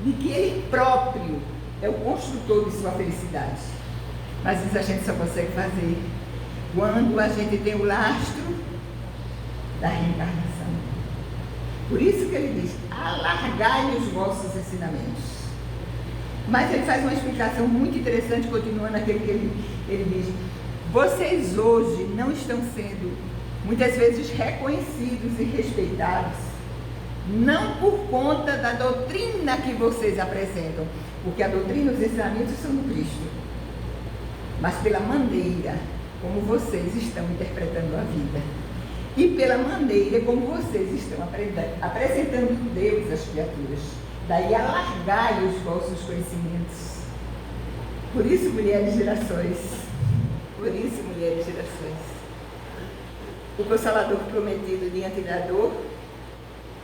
de que ele próprio é o construtor de sua felicidade. Mas isso a gente só consegue fazer quando a gente tem o lastro da reencarnação. Por isso que ele diz: alargai os vossos ensinamentos. Mas ele faz uma explicação muito interessante, continuando aquele que ele diz: vocês hoje não estão sendo muitas vezes reconhecidos e respeitados, não por conta da doutrina que vocês apresentam, porque a doutrina e os ensinamentos são do Cristo, mas pela maneira como vocês estão interpretando a vida e pela maneira como vocês estão apresentando Deus às criaturas. Daí alargai os vossos conhecimentos. Por isso, mulheres gerações, o Consolador prometido diante da dor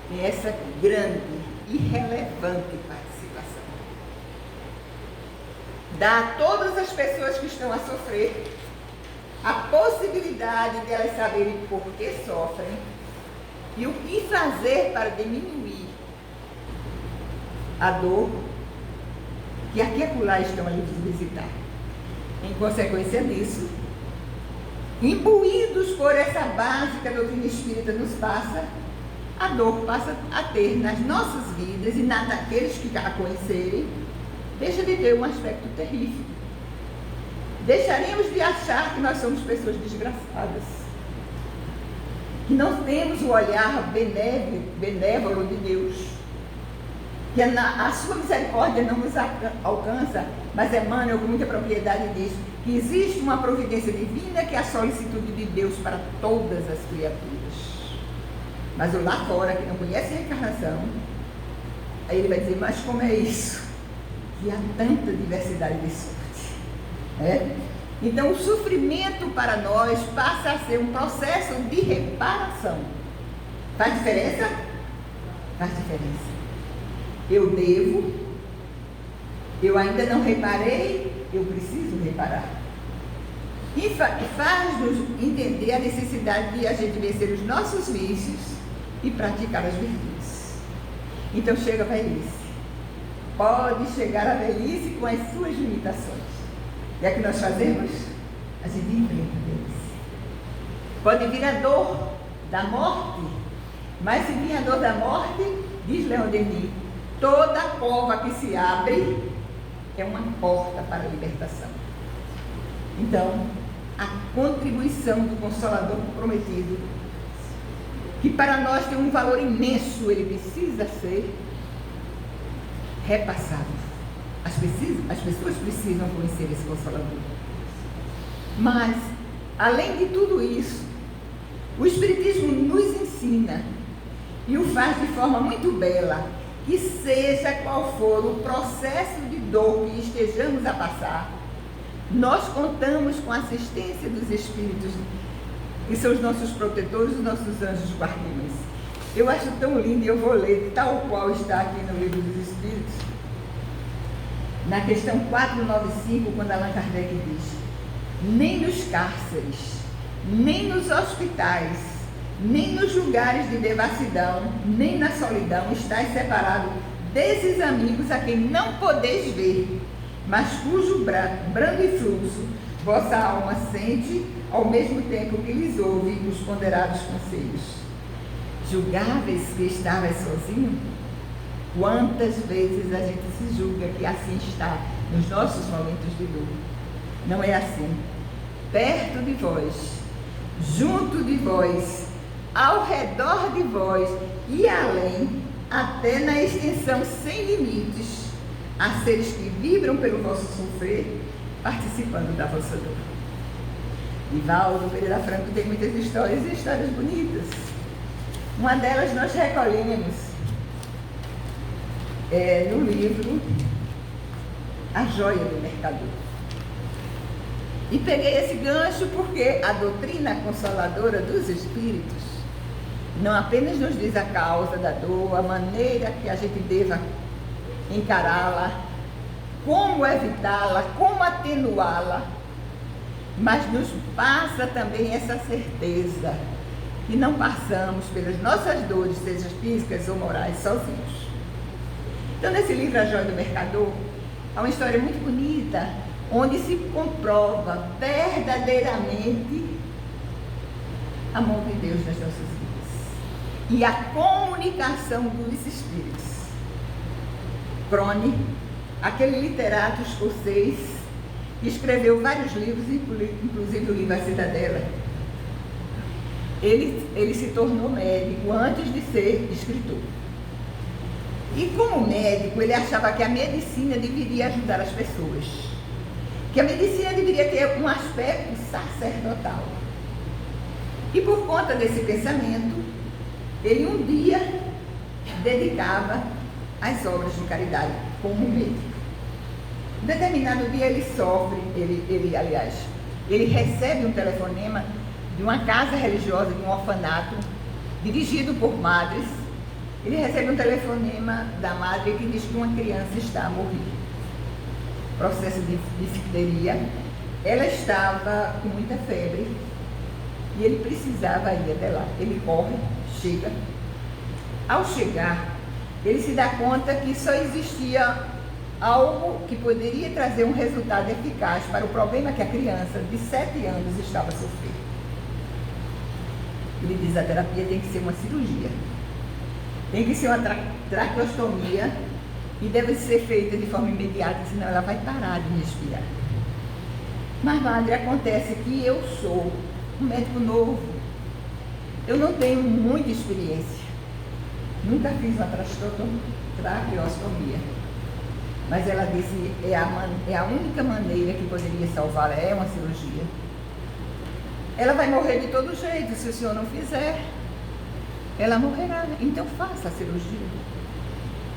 tem essa grande e relevante participação. Dá a todas as pessoas que estão a sofrer a possibilidade de elas saberem por que sofrem e o que fazer para diminuir a dor que aqui e acolá estão ali visitar. Em consequência disso, imbuídos por essa base que a doutrina espírita nos passa, a dor passa a ter nas nossas vidas e naqueles que a conhecerem, deixa de ter um aspecto terrível. Deixaremos de achar que nós somos pessoas desgraçadas, que não temos o olhar benévolo de Deus, que a sua misericórdia não nos alcança, mas Emmanuel com muita propriedade diz que existe uma providência divina que é a solicitude de Deus para todas as criaturas. Mas o lá fora, que não conhece a reencarnação, aí ele vai dizer, mas como é isso? Que há tanta diversidade de sorte. Né? Então o sofrimento para nós passa a ser um processo de reparação. Faz diferença? Faz diferença. Eu devo, eu ainda não reparei, eu preciso reparar. E faz-nos entender a necessidade de a gente vencer os nossos vícios e praticar as virtudes. Então chega a velhice. Pode chegar a velhice com as suas limitações. E é que nós fazemos? A gente enfrenta a velhice. Pode vir a dor da morte, mas se vir a dor da morte, diz Leon Denis, toda cova que se abre é uma porta para a libertação. Então, a contribuição do Consolador prometido, que para nós tem um valor imenso, ele precisa ser repassado. As pessoas precisam conhecer esse Consolador. Mas, além de tudo isso, o Espiritismo nos ensina, e o faz de forma muito bela, que seja qual for o processo de dor que estejamos a passar, nós contamos com a assistência dos Espíritos, que são os nossos protetores, os nossos anjos guardiões. Eu acho tão lindo, e eu vou ler tal qual está aqui no Livro dos Espíritos, na questão 495, quando Allan Kardec diz: nem nos cárceres, nem nos hospitais, nem nos lugares de devassidão, nem na solidão estáis separado desses amigos a quem não podeis ver, mas cujo brando e fluxo vossa alma sente, ao mesmo tempo que lhes ouve os ponderados conselhos. Julgáveis que estavais sozinho? Quantas vezes a gente se julga que assim está nos nossos momentos de dor? Não é assim. Perto de vós, junto de vós, ao redor de vós e além, até na extensão sem limites, há seres que vibram pelo vosso sofrer, participando da vossa dor. Divaldo Pereira Franco tem muitas histórias e histórias bonitas. Uma delas nós recolhemos no livro A Joia do Mercador. E peguei esse gancho porque a doutrina consoladora dos Espíritos não apenas nos diz a causa da dor, a maneira que a gente deva encará-la, como evitá-la, como atenuá-la, mas nos passa também essa certeza que não passamos pelas nossas dores, sejam físicas ou morais, sozinhos. Então, nesse livro A Joia do Mercador, há uma história muito bonita, onde se comprova verdadeiramente a mão de Deus nas nossas vidas e a comunicação dos Espíritos. Crone, aquele literato escocês que escreveu vários livros, inclusive o livro A Cidadela, ele se tornou médico antes de ser escritor. E como médico, ele achava que a medicina deveria ajudar as pessoas, que a medicina deveria ter um aspecto sacerdotal. E por conta desse pensamento, ele um dia dedicava às obras de caridade como médico. Um determinado dia ele sofre, ele recebe um telefonema de uma casa religiosa, de um orfanato, dirigido por madres. Ele recebe um telefonema da madre que diz que uma criança está a morrer. Processo de difteria. Ela estava com muita febre e ele precisava ir até lá. Ele corre, chega. Ao chegar, ele se dá conta que só existia algo que poderia trazer um resultado eficaz para o problema que a criança de 7 anos estava sofrendo. Ele diz: a terapia tem que ser uma cirurgia. Tem que ser uma traqueostomia e deve ser feita de forma imediata, senão ela vai parar de respirar. Mas, madre, acontece que eu sou um médico novo. Eu não tenho muita experiência. Nunca fiz uma traqueostomia. traqueostomia. Mas ela disse, é a única maneira que poderia salvá-la, é uma cirurgia. Ela vai morrer de todo jeito, se o senhor não fizer, ela morrerá, então faça a cirurgia.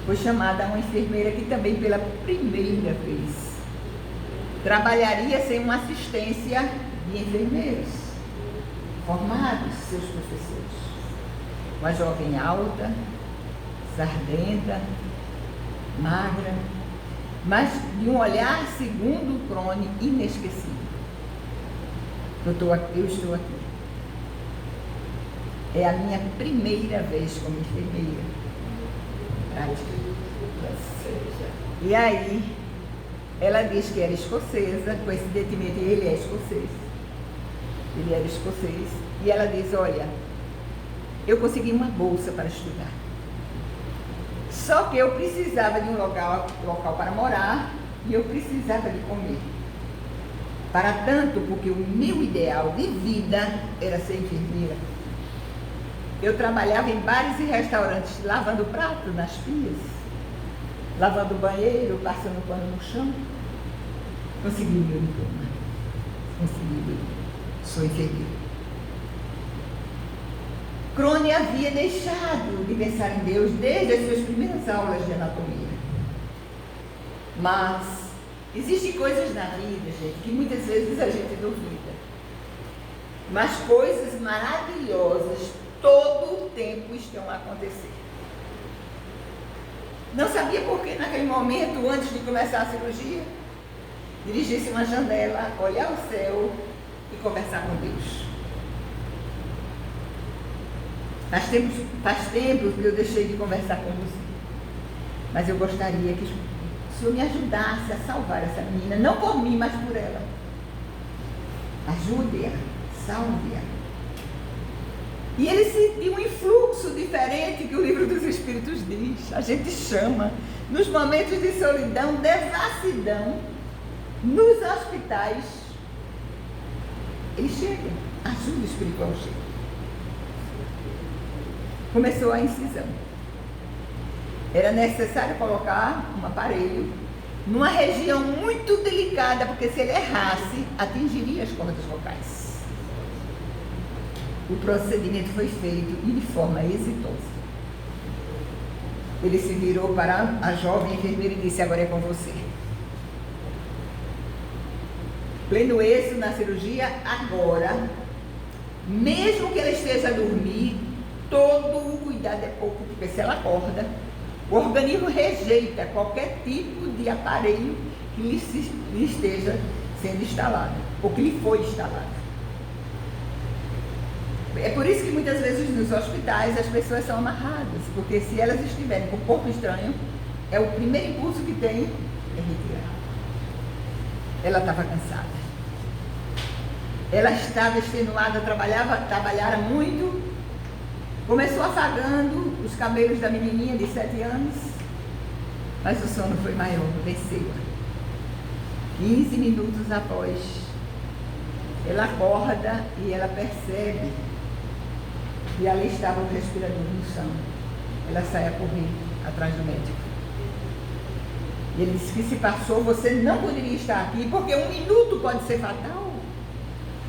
Foi chamada uma enfermeira que também pela primeira vez trabalharia sem uma assistência de enfermeiros formados, seus professores. Uma jovem alta, sardenta, magra, mas de um olhar, segundo o Crone, inesquecível. Eu estou aqui. É a minha primeira vez como enfermeira. E aí, ela diz que era escocesa, coincidentemente ele é escocês. Ele era escocês. E ela diz, olha, eu consegui uma bolsa para estudar. Só que eu precisava de um local para morar e eu precisava de comer. Para tanto, porque o meu ideal de vida era ser enfermeira. Eu trabalhava em bares e restaurantes, lavando prato nas pias, lavando o banheiro, passando pano no chão. Consegui o meu diploma. Sou enfermeira. Crone havia deixado de pensar em Deus desde as suas primeiras aulas de anatomia. Mas existem coisas na vida, gente, que muitas vezes a gente duvida. Mas coisas maravilhosas todo o tempo estão a acontecer. Não sabia por que naquele momento, antes de começar a cirurgia, dirigir-se a uma janela, olhar o céu e conversar com Deus. Faz tempo que eu deixei de conversar com você. Mas eu gostaria que o Senhor me ajudasse a salvar essa menina, não por mim, mas por ela. Ajude-a, salve-a. E ele sentiu um influxo diferente que o Livro dos Espíritos diz. A gente chama, nos momentos de solidão, devassidão, nos hospitais, ele chega, ajuda espiritual chega. Começou a incisão. Era necessário colocar um aparelho numa região muito delicada, porque se ele errasse, atingiria as cordas vocais. O procedimento foi feito e de forma exitosa. Ele se virou para a jovem enfermeira e disse, agora é com você. Pleno êxito na cirurgia, agora, mesmo que ela esteja a dormir, todo o cuidado é pouco, porque se ela acorda, o organismo rejeita qualquer tipo de aparelho que lhe esteja sendo instalado, ou que lhe foi instalado. É por isso que muitas vezes nos hospitais as pessoas são amarradas, porque se elas estiverem com o corpo estranho, é o primeiro impulso que tem é retirar. Ela estava cansada. Ela estava extenuada, trabalhara muito. Começou afagando os cabelos da menininha de 7 anos, mas o sono foi maior, venceu-a. 15 minutos após, ela acorda e ela percebe que ali estava o respirador no chão. Ela sai a correr atrás do médico. E ele disse que se passou, você não poderia estar aqui, porque 1 minuto pode ser fatal.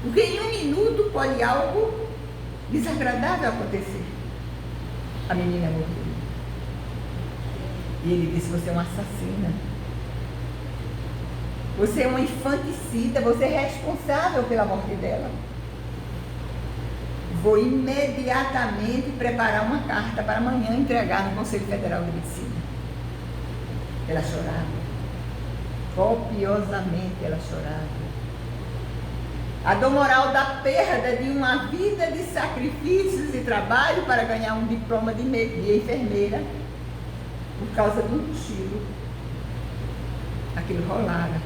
Porque em 1 minuto pode algo desagradável acontecer. A menina morreu. E ele disse, você é uma assassina. Você é uma infanticida, você é responsável pela morte dela. Vou imediatamente preparar uma carta para amanhã entregar no Conselho Federal de Medicina. Ela chorava. Copiosamente ela chorava. A dor moral da perda de uma vida de sacrifícios e trabalho para ganhar um diploma de enfermeira por causa de um tiro. Aquilo rolara.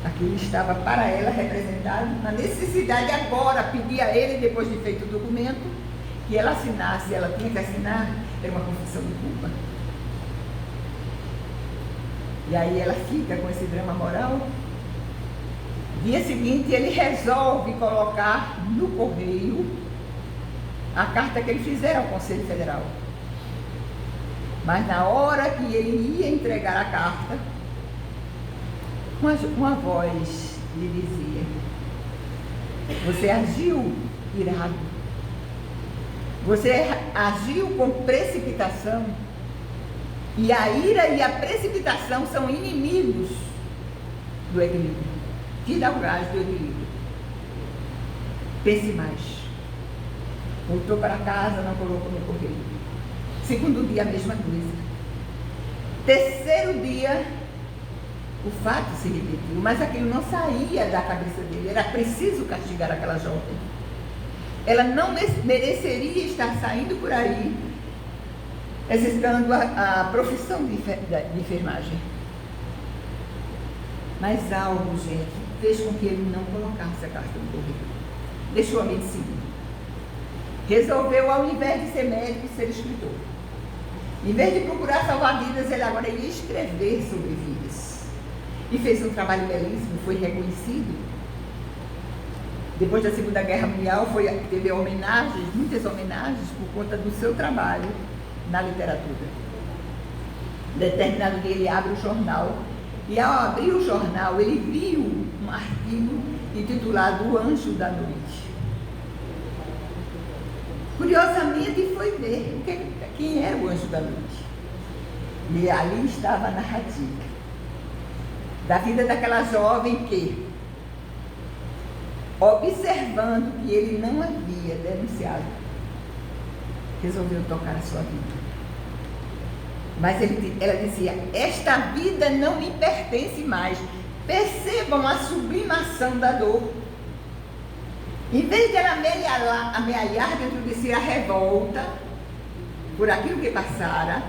Aquilo estava para ela representado na necessidade agora, pedir a ele, depois de feito o documento, que ela assinasse. Ela tinha que assinar, era uma confissão de culpa. E aí ela fica com esse drama moral. Dia seguinte, ele resolve colocar no correio a carta que ele fizer ao Conselho Federal. Mas na hora que ele ia entregar a carta, uma voz lhe dizia: você agiu irado, você agiu com precipitação, e a ira e a precipitação são inimigos do equilíbrio. Tira o gás do equilíbrio. Pense mais. Voltou para casa, não colocou no correio. Segundo dia, a mesma coisa. Terceiro dia, o fato se repetiu, mas aquilo não saía da cabeça dele. Era preciso castigar aquela jovem. Ela não mereceria estar saindo por aí exercitando a profissão de enfermagem. Mas algo, gente, fez com que ele não colocasse a carta no correio. Deixou a medicina. Resolveu, ao invés de ser médico, ser escritor. Em vez de procurar salvar vidas, ele agora ia escrever sobre vidas. E fez um trabalho belíssimo, foi reconhecido. Depois da Segunda Guerra Mundial, teve homenagens, muitas homenagens, por conta do seu trabalho na literatura. Determinado dia, ele abre o jornal, e ao abrir o jornal, ele viu um artigo intitulado O Anjo da Noite. Curiosamente, foi ver quem era o Anjo da Noite. E ali estava a narrativa da vida daquela jovem que, observando que ele não havia denunciado, resolveu tocar a sua vida. Mas ela dizia: esta vida não me pertence mais. Percebam a sublimação da dor. Em vez de ela amealhar dentro de si a revolta por aquilo que passara,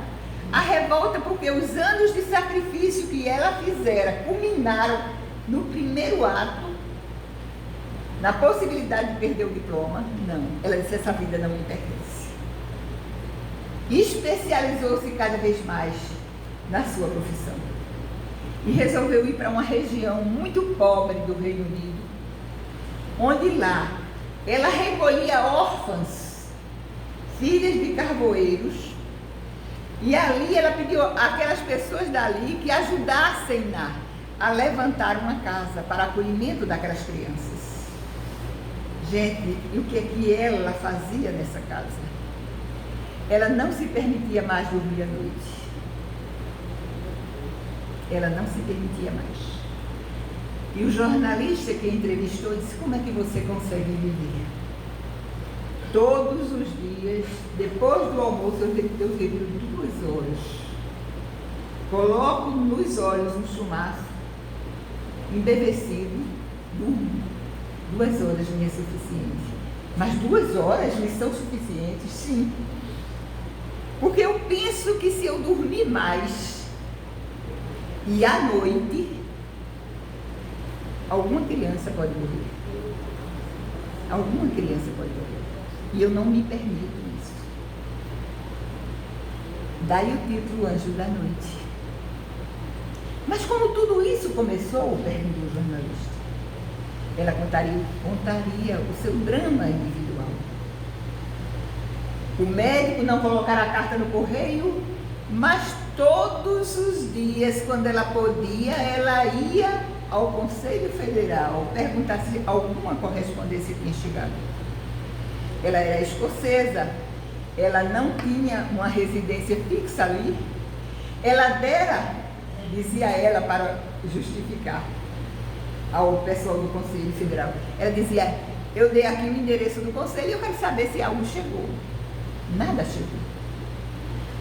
a revolta porque os anos de sacrifício que ela fizera culminaram no primeiro ato, na possibilidade de perder o diploma. Não, ela disse: essa vida não me pertence. Especializou-se cada vez mais na sua profissão e resolveu ir para uma região muito pobre do Reino Unido, onde lá ela recolhia órfãs, filhas de carvoeiros, e ali ela pediu àquelas pessoas dali que ajudassem a levantar uma casa para acolhimento daquelas crianças. Gente, e o que é que ela fazia nessa casa? Ela não se permitia mais dormir à noite. Ela não se permitia mais. E o jornalista que entrevistou disse: como é que você consegue viver? Todos os dias, depois do almoço, eu reviro 2 horas. Coloco nos olhos um chumaço, embevecido, durmo. 2 horas me é suficiente. Mas 2 horas me são suficientes? Sim. Porque eu penso que se eu dormir mais e à noite, alguma criança pode morrer. Alguma criança pode morrer. E eu não me permito isso. Daí o título Anjo da Noite. Mas como tudo isso começou, perguntou o jornalista. Ela contaria o seu drama individual. O médico não colocara a carta no correio, mas todos os dias, quando ela podia, ela ia ao Conselho Federal perguntar se alguma correspondência tinha chegado. Ela era escocesa, ela não tinha uma residência fixa ali. Ela dera, dizia ela para justificar ao pessoal do Conselho Federal, ela dizia: eu dei aqui o endereço do Conselho e eu quero saber se algo chegou. Nada chegou.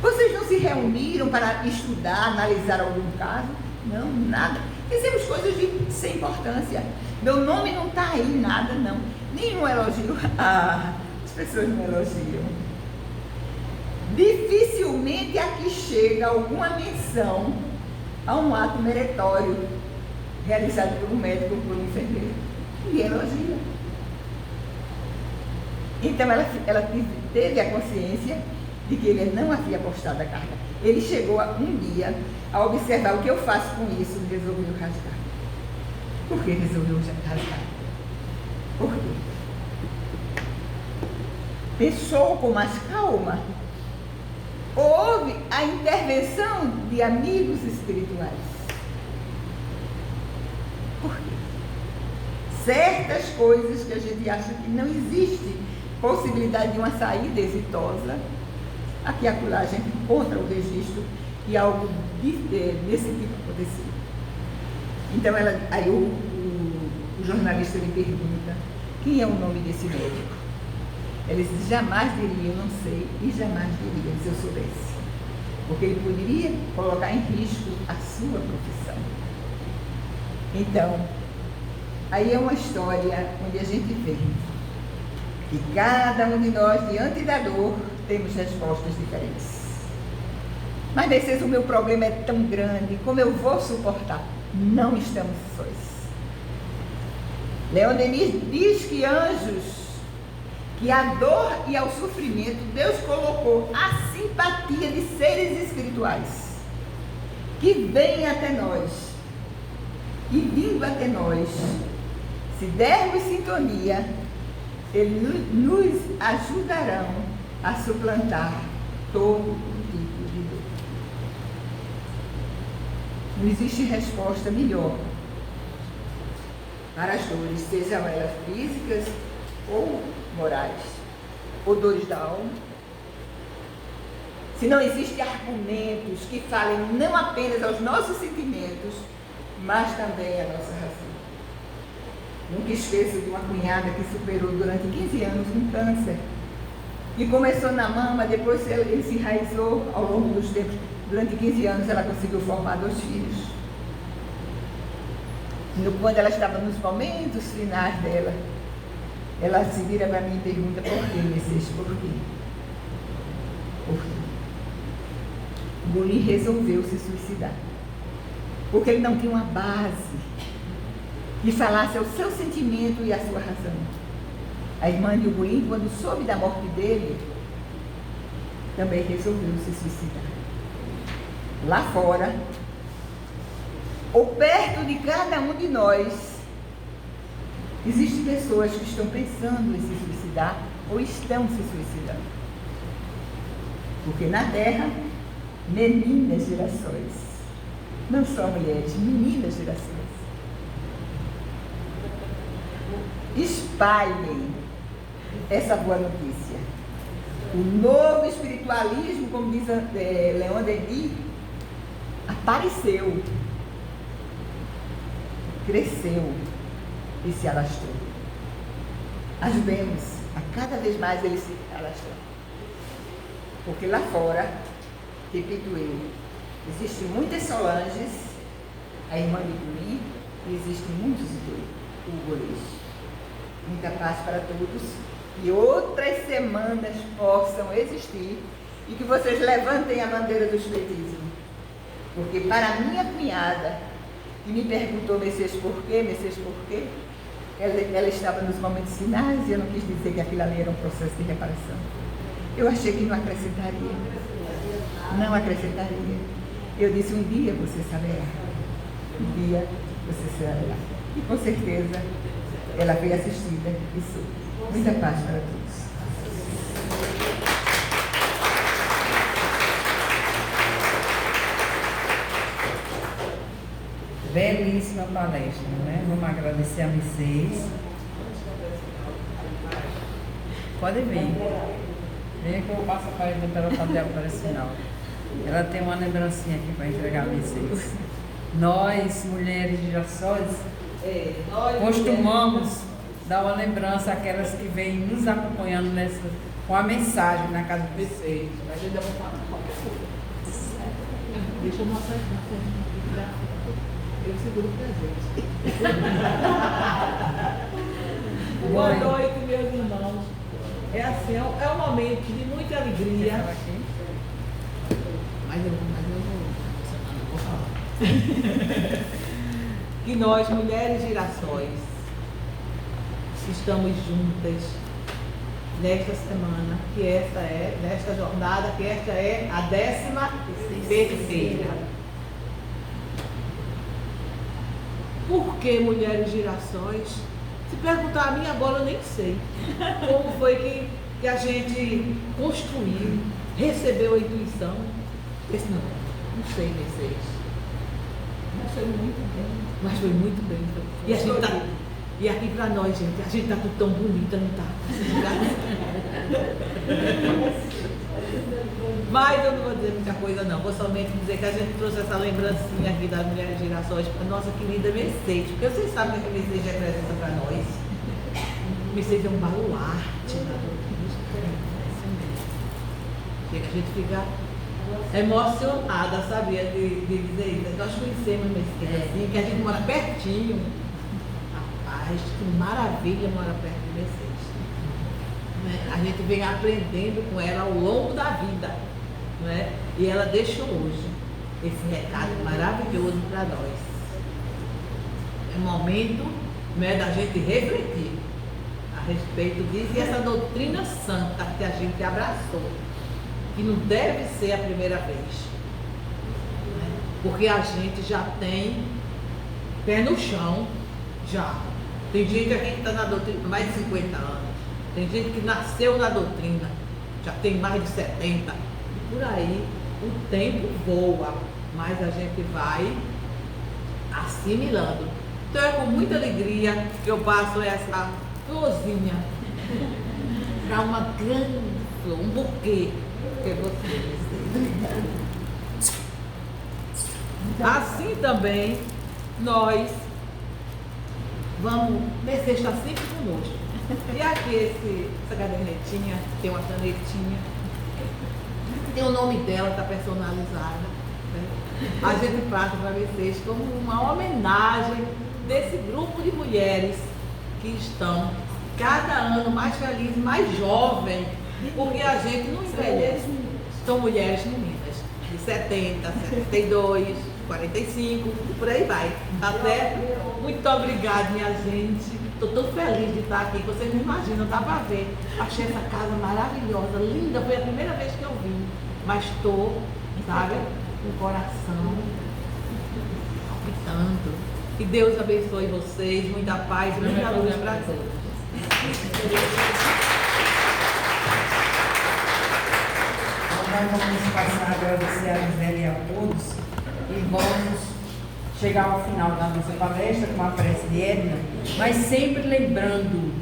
Vocês não se reuniram para estudar, analisar algum caso? Não, nada. Fizemos coisas sem importância. Meu nome não está aí, nada, não. Nenhum elogio. As pessoas não elogiam. Dificilmente aqui chega alguma menção a um ato meritório realizado por um médico ou por um enfermeiro. Ninguém elogia. Então ela teve a consciência de que ele não havia postado a carta. Ele chegou um dia a observar o que eu faço com isso e resolveu rasgar. Por que resolveu rasgar? Por quê? Pensou com mais calma houve a intervenção de amigos espirituais. Por quê? Certas coisas que a gente acha que não existe possibilidade de uma saída exitosa, aqui e acolá a gente encontra o registro de algo desse tipo aconteceu. Então aí o jornalista lhe pergunta: quem é o nome desse médico? Ela disse: jamais diria, eu não sei, e jamais diria se eu soubesse. Porque ele poderia colocar em risco a sua profissão. Então, aí é uma história onde a gente vê que cada um de nós, diante da dor, temos respostas diferentes. Mas, Messias, o meu problema é tão grande, como eu vou suportar? Não estamos sós. Leon Denis diz que anjos, que a dor e ao sofrimento, Deus colocou a simpatia de seres espirituais, que vêm até nós, e vindo até nós, se dermos sintonia, eles nos ajudarão a suplantar todo tipo de dor. Não existe resposta melhor para as dores, sejam elas físicas ou morais, ou dores da alma. Se não existem argumentos que falem não apenas aos nossos sentimentos, mas também à nossa razão. Nunca esqueço de uma cunhada que superou durante 15 anos um câncer. E começou na mama, depois ele se enraizou ao longo dos tempos. Durante 15 anos ela conseguiu formar 2 filhos. Quando ela estava nos momentos finais dela, ela se vira para mim e pergunta: por quê, Messias? Por quê? Por quê? Guli resolveu se suicidar. Porque ele não tinha uma base que falasse ao seu sentimento e à sua razão. A irmã de Ugolin, quando soube da morte dele, também resolveu se suicidar. Lá fora, ou perto de cada um de nós, existem pessoas que estão pensando em se suicidar ou estão se suicidando. Porque na Terra, meninas gerações, não só mulheres, meninas gerações, espalhem essa boa notícia. O novo espiritualismo, como diz Leon Denis, apareceu, cresceu e se alastrou. Ajudemos a cada vez mais ele se alastrar. Porque lá fora, repito eu, existem muitas Solanges, a irmã de Guli, e existem muitos Ugolês. Muita paz para todos, e outras semanas possam existir, e que vocês levantem a bandeira do espiritismo. Porque para a minha cunhada, que me perguntou: Messias, por quê? Messias, por quê? Ela estava nos momentos finais e eu não quis dizer que aquilo ali era um processo de reparação. Eu achei que não acrescentaria. Não acrescentaria. Eu disse: um dia você saberá. Um dia você saberá. E com certeza ela foi assistida e soube. Muita paz para todos. Belíssima palestra, né? Vamos agradecer a vocês. Pode vir. Venha que eu passo para ele para ela fazer a operacional. Ela tem uma lembrancinha aqui para entregar a vocês. Nós, mulheres de Girassóis, costumamos dar uma lembrança àquelas que vêm nos acompanhando com a mensagem na casa de vocês. Mas ainda vou falar qualquer coisa. Deixa eu mostrar aqui. Eu seguro pra gente. Boa noite, meus irmãos. É assim, é um momento de muita alegria. Mas eu vou falar. Que nós, mulheres girassóis, estamos juntas nesta semana, nesta jornada, que esta é a 13ª. Por que mulheres girassóis? Se perguntar a mim agora, eu nem sei como foi que a gente construiu recebeu a intuição. Esse não sei, Mercedes. Mas foi muito bem. Mas foi muito bem. E a gente tá, e aqui pra nós, gente, a gente tá tudo tão bonita, não tá? Mas eu não vou dizer muita coisa não, vou somente dizer que a gente trouxe essa lembrancinha aqui das Mulheres Girassóis para nossa querida Mercedes, porque vocês sabem que a Mercedes representa para nós. Mercedes é um baluarte na doutrina. Chega, a gente fica emocionada, sabia, de dizer isso. Nós conhecemos Mercedes assim, que a gente mora pertinho. Rapaz, que maravilha morar perto de Mercedes. A gente vem aprendendo com ela ao longo da vida, não é? E ela deixou hoje esse recado maravilhoso para nós. É um momento, não é, da gente refletir a respeito disso e essa doutrina santa que a gente abraçou, que não deve ser a primeira vez, não é? Porque a gente já tem pé no chão, já. Tem gente aqui que está na doutrina há mais de 50 anos. Tem gente que nasceu na doutrina, já tem mais de 70. E por aí o tempo voa, mas a gente vai assimilando. Então é com muita alegria que eu passo essa florzinha para uma grande flor, um buquê que é você. Assim também nós vamos, Mercedes está sempre conosco. E aqui essa cadernetinha, tem uma canetinha, tem o nome dela, está personalizada, né? A gente passa para Mercedes como uma homenagem desse grupo de mulheres que estão cada ano mais felizes, mais jovens, porque a gente não envelhece. São mulheres meninas de 70, 72, 45, por aí vai. Tá certo? Muito obrigada, minha gente. Estou tão feliz de estar aqui, que vocês não imaginam, dá para ver. Achei essa casa maravilhosa, linda, foi a primeira vez que eu vim. Mas estou, sabe, com o coração palpitando. Que Deus abençoe vocês, muita paz, muita luz para todos. Nós vamos passar a agradecer a Gisele e a todos e vamos chegar ao final da nossa palestra com a prece de Edna, mas sempre lembrando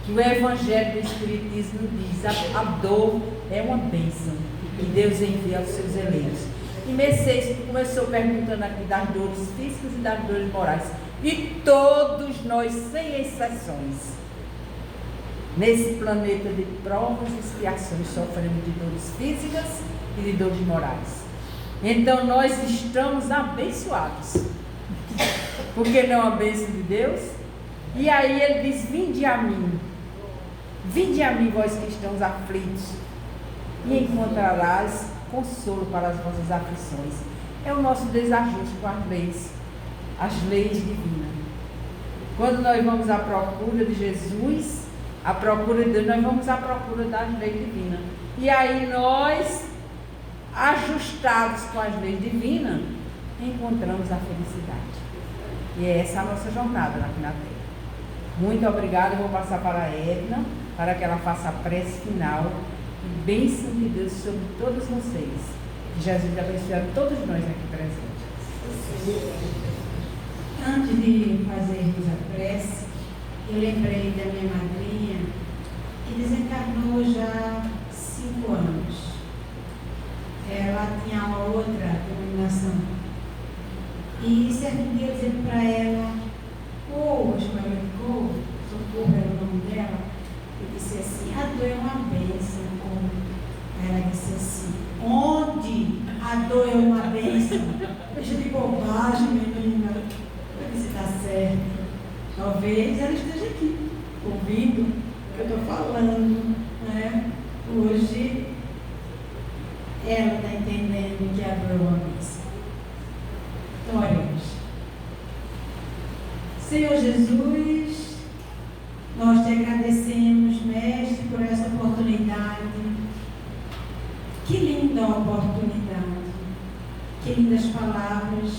que o Evangelho do Espiritismo diz: a dor é uma bênção que Deus envia aos seus eleitos. E Mercedes começou perguntando aqui das dores físicas e das dores morais. E todos nós, sem exceções, nesse planeta de provas e expiações, sofremos de dores físicas e de dores morais. Então nós estamos abençoados. Porque não a bênção de Deus? E aí ele diz: vinde a mim, vós que estão aflitos, e encontrarás consolo para as vossas aflições. É o nosso desajuste com as leis divinas. Quando nós vamos à procura de Jesus, à procura de Deus, nós vamos à procura das leis divinas. E aí nós, ajustados com as leis divinas, encontramos a felicidade. E é essa a nossa jornada aqui na Terra. Muito obrigada. Eu vou passar para a Edna, para que ela faça a prece final. E bênção de Deus sobre todos vocês. Que Jesus abençoe a todos nós aqui presentes. Antes de fazermos a prece, eu lembrei da minha madrinha, que desencarnou já há 5 anos. Ela tinha uma outra denominação. E certo dia eu dizendo para ela, chamava ela de Socorro era o nome dela, eu disse assim: a dor é uma bênção. Ela disse assim: onde a dor é uma bênção? Deixa de bobagem, menina. Eu disse: está certo. Talvez ela esteja aqui, ouvindo o que eu estou falando, né? Hoje ela está entendendo que a dor é uma bênção. Então, oremos. Senhor Jesus, nós te agradecemos, Mestre, por essa oportunidade. Que linda oportunidade, que lindas palavras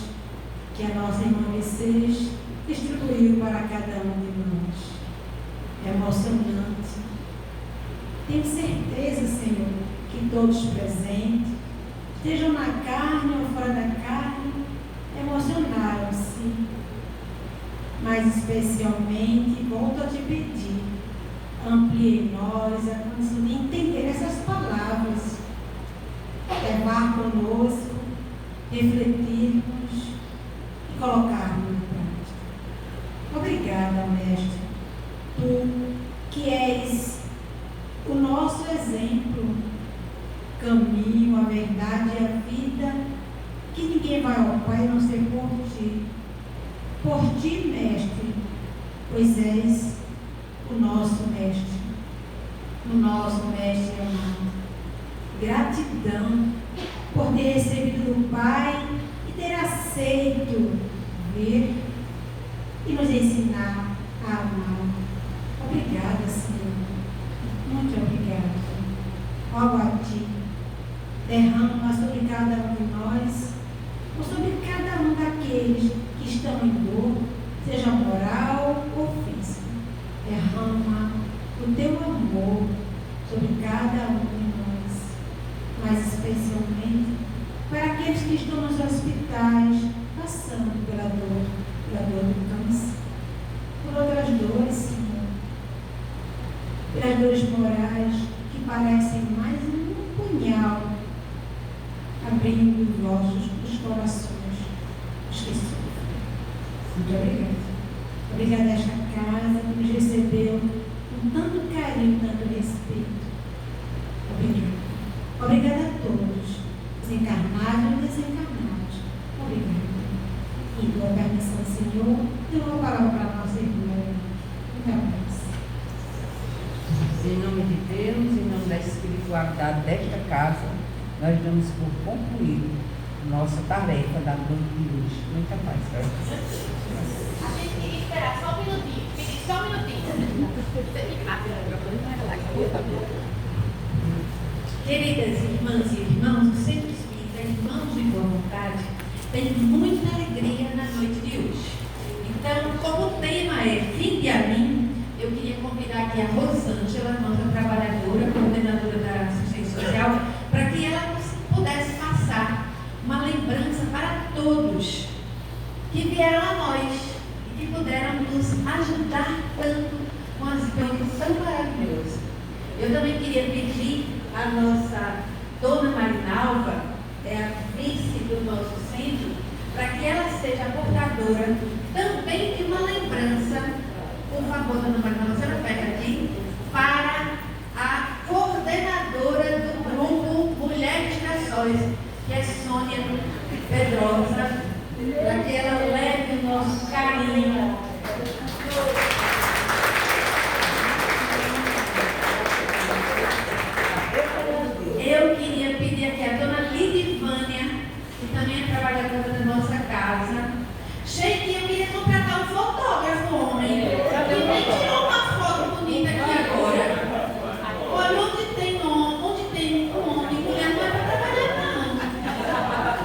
que a nossa irmã Mercedes distribuiu para cada um de nós. É emocionante. Tenho certeza, Senhor, que todos presentes, estejam na carne ou fora da carne, emocionaram-se. Mas especialmente, volto a te pedir, amplie em nós a condição de entender essas palavras, levar conosco, refletirmos e colocarmos em prática. Obrigada, Mestre, tu que és o nosso exemplo, caminho, a verdade e a vida, que ninguém vai ao Pai a não ser por ti. Por ti, Mestre, pois és o nosso Mestre amado. Gratidão por ter recebido do Pai e ter aceito ver e nos ensinar a amar. Obrigada, Senhor. Muito obrigada. Rogo a Ti, derrama sobre cada um de nós, ou sobre cada um daqueles que estão em dor, seja moral ou física. Derrama o Teu amor sobre cada um de nós, mas especialmente para aqueles que estão nos hospitais, passando pela dor do câncer, por outras dores, Senhor, pelas dores morais que parecem mais um punhal, abrindo os corações, os que sofrem. Muito obrigada. Obrigada a esta casa que nos recebeu com tanto carinho, tanto respeito. Obrigada. Obrigada a todos, os encarnados e desencarnados. Obrigada. E com a permissão, Senhor, eu vou palavra para a nossa irmã. Muita paz. Em nome de Deus, em nome da espiritualidade desta casa, nós damos por concluído nossa tarefa da noite de hoje. Muita paz para vocês. A gente queria esperar só um minutinho. Pedir só um minutinho. Queridas irmãs e irmãos, o Centro Espírita Irmãos de Boa Vontade tem muita alegria na noite de hoje. Então, como o tema é Vinde a mim, eu queria convidar aqui a Rosângela, nossa trabalhadora, coordenadora da assistência social, para que ela pudesse passar uma lembrança para todos que vieram a nós e que puderam nos ajudar tanto com as coisas tão maravilhosas. Eu também queria pedir a nossa Dona Marinalva, é a vice do nosso centro, para que ela seja a portadora também de uma lembrança, por favor, Dona Marinalva, você não pega aqui, para a coordenadora do grupo Mulheres Nações, que é Sônia Pedrosa, para que ela leve o nosso carinho. Eu queria pedir aqui a Dona Lidivânia, que também é trabalhadora da nossa casa. Cheguei, eu queria contratar um fotógrafo, homem. E nem tirou uma foto bonita aqui agora. Olha, onde tem um homem, mulher não é para trabalhar, não.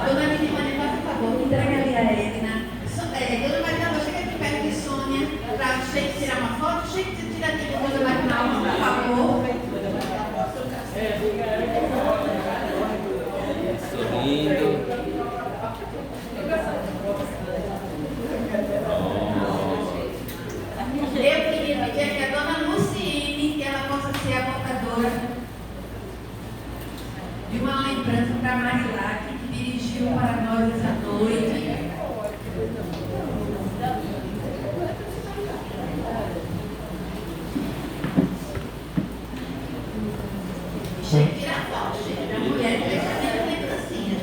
Dona Lidivânia, por favor, entrega ali a Edna. Dona Marinalva, chega aqui perto de Sônia, para Sheik tirar uma foto. Sheik, tira aqui com Dona Marinalva, por favor. Sorrindo. Eu queria pedir aqui a Dona Luciene, que ela possa ser a portadora de uma lembrança para a Marilac, que dirigiu para nós essa noite. Chega de tirar foto, chega da mulher que deixa a lembrancinha.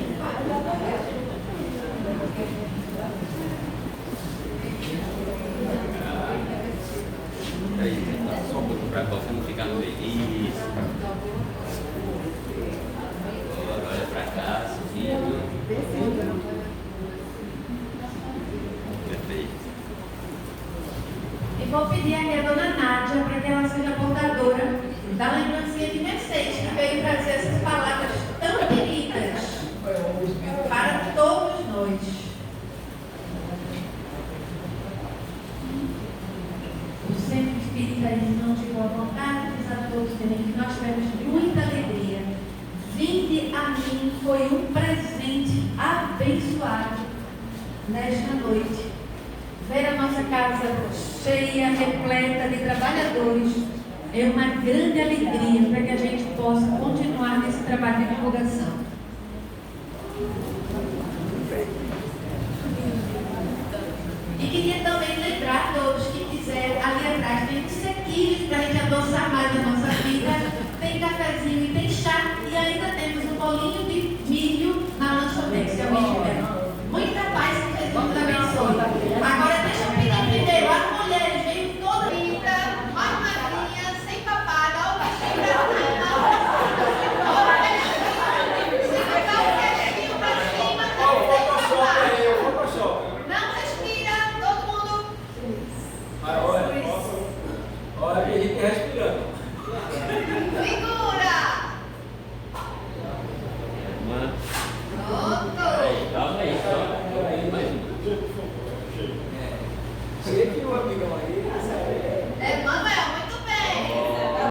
Aí, só um pouco para você não ficar no meio. Isso. Olha para cá, subindo. Perfeito. E vou pedir aqui a Dona Nádia para que ela seja portadora da lembrancinha de Mercedes, que veio trazer essas palavras tão queridas para todos nós. O Centro Espírita Irmãos de Boa Vontade diz a todos também que nós temos muita alegria foi um presente abençoado nesta noite. Ver a nossa casa cheia, repleta de trabalhadores é uma grande alegria para que a gente possa continuar nesse trabalho de divulgação. E queria também lembrar a todos que quiserem, ali atrás tem sequilhos para a gente adoçar mais a nossa vida, tem cafezinho e tem chá, e ainda temos um bolinho de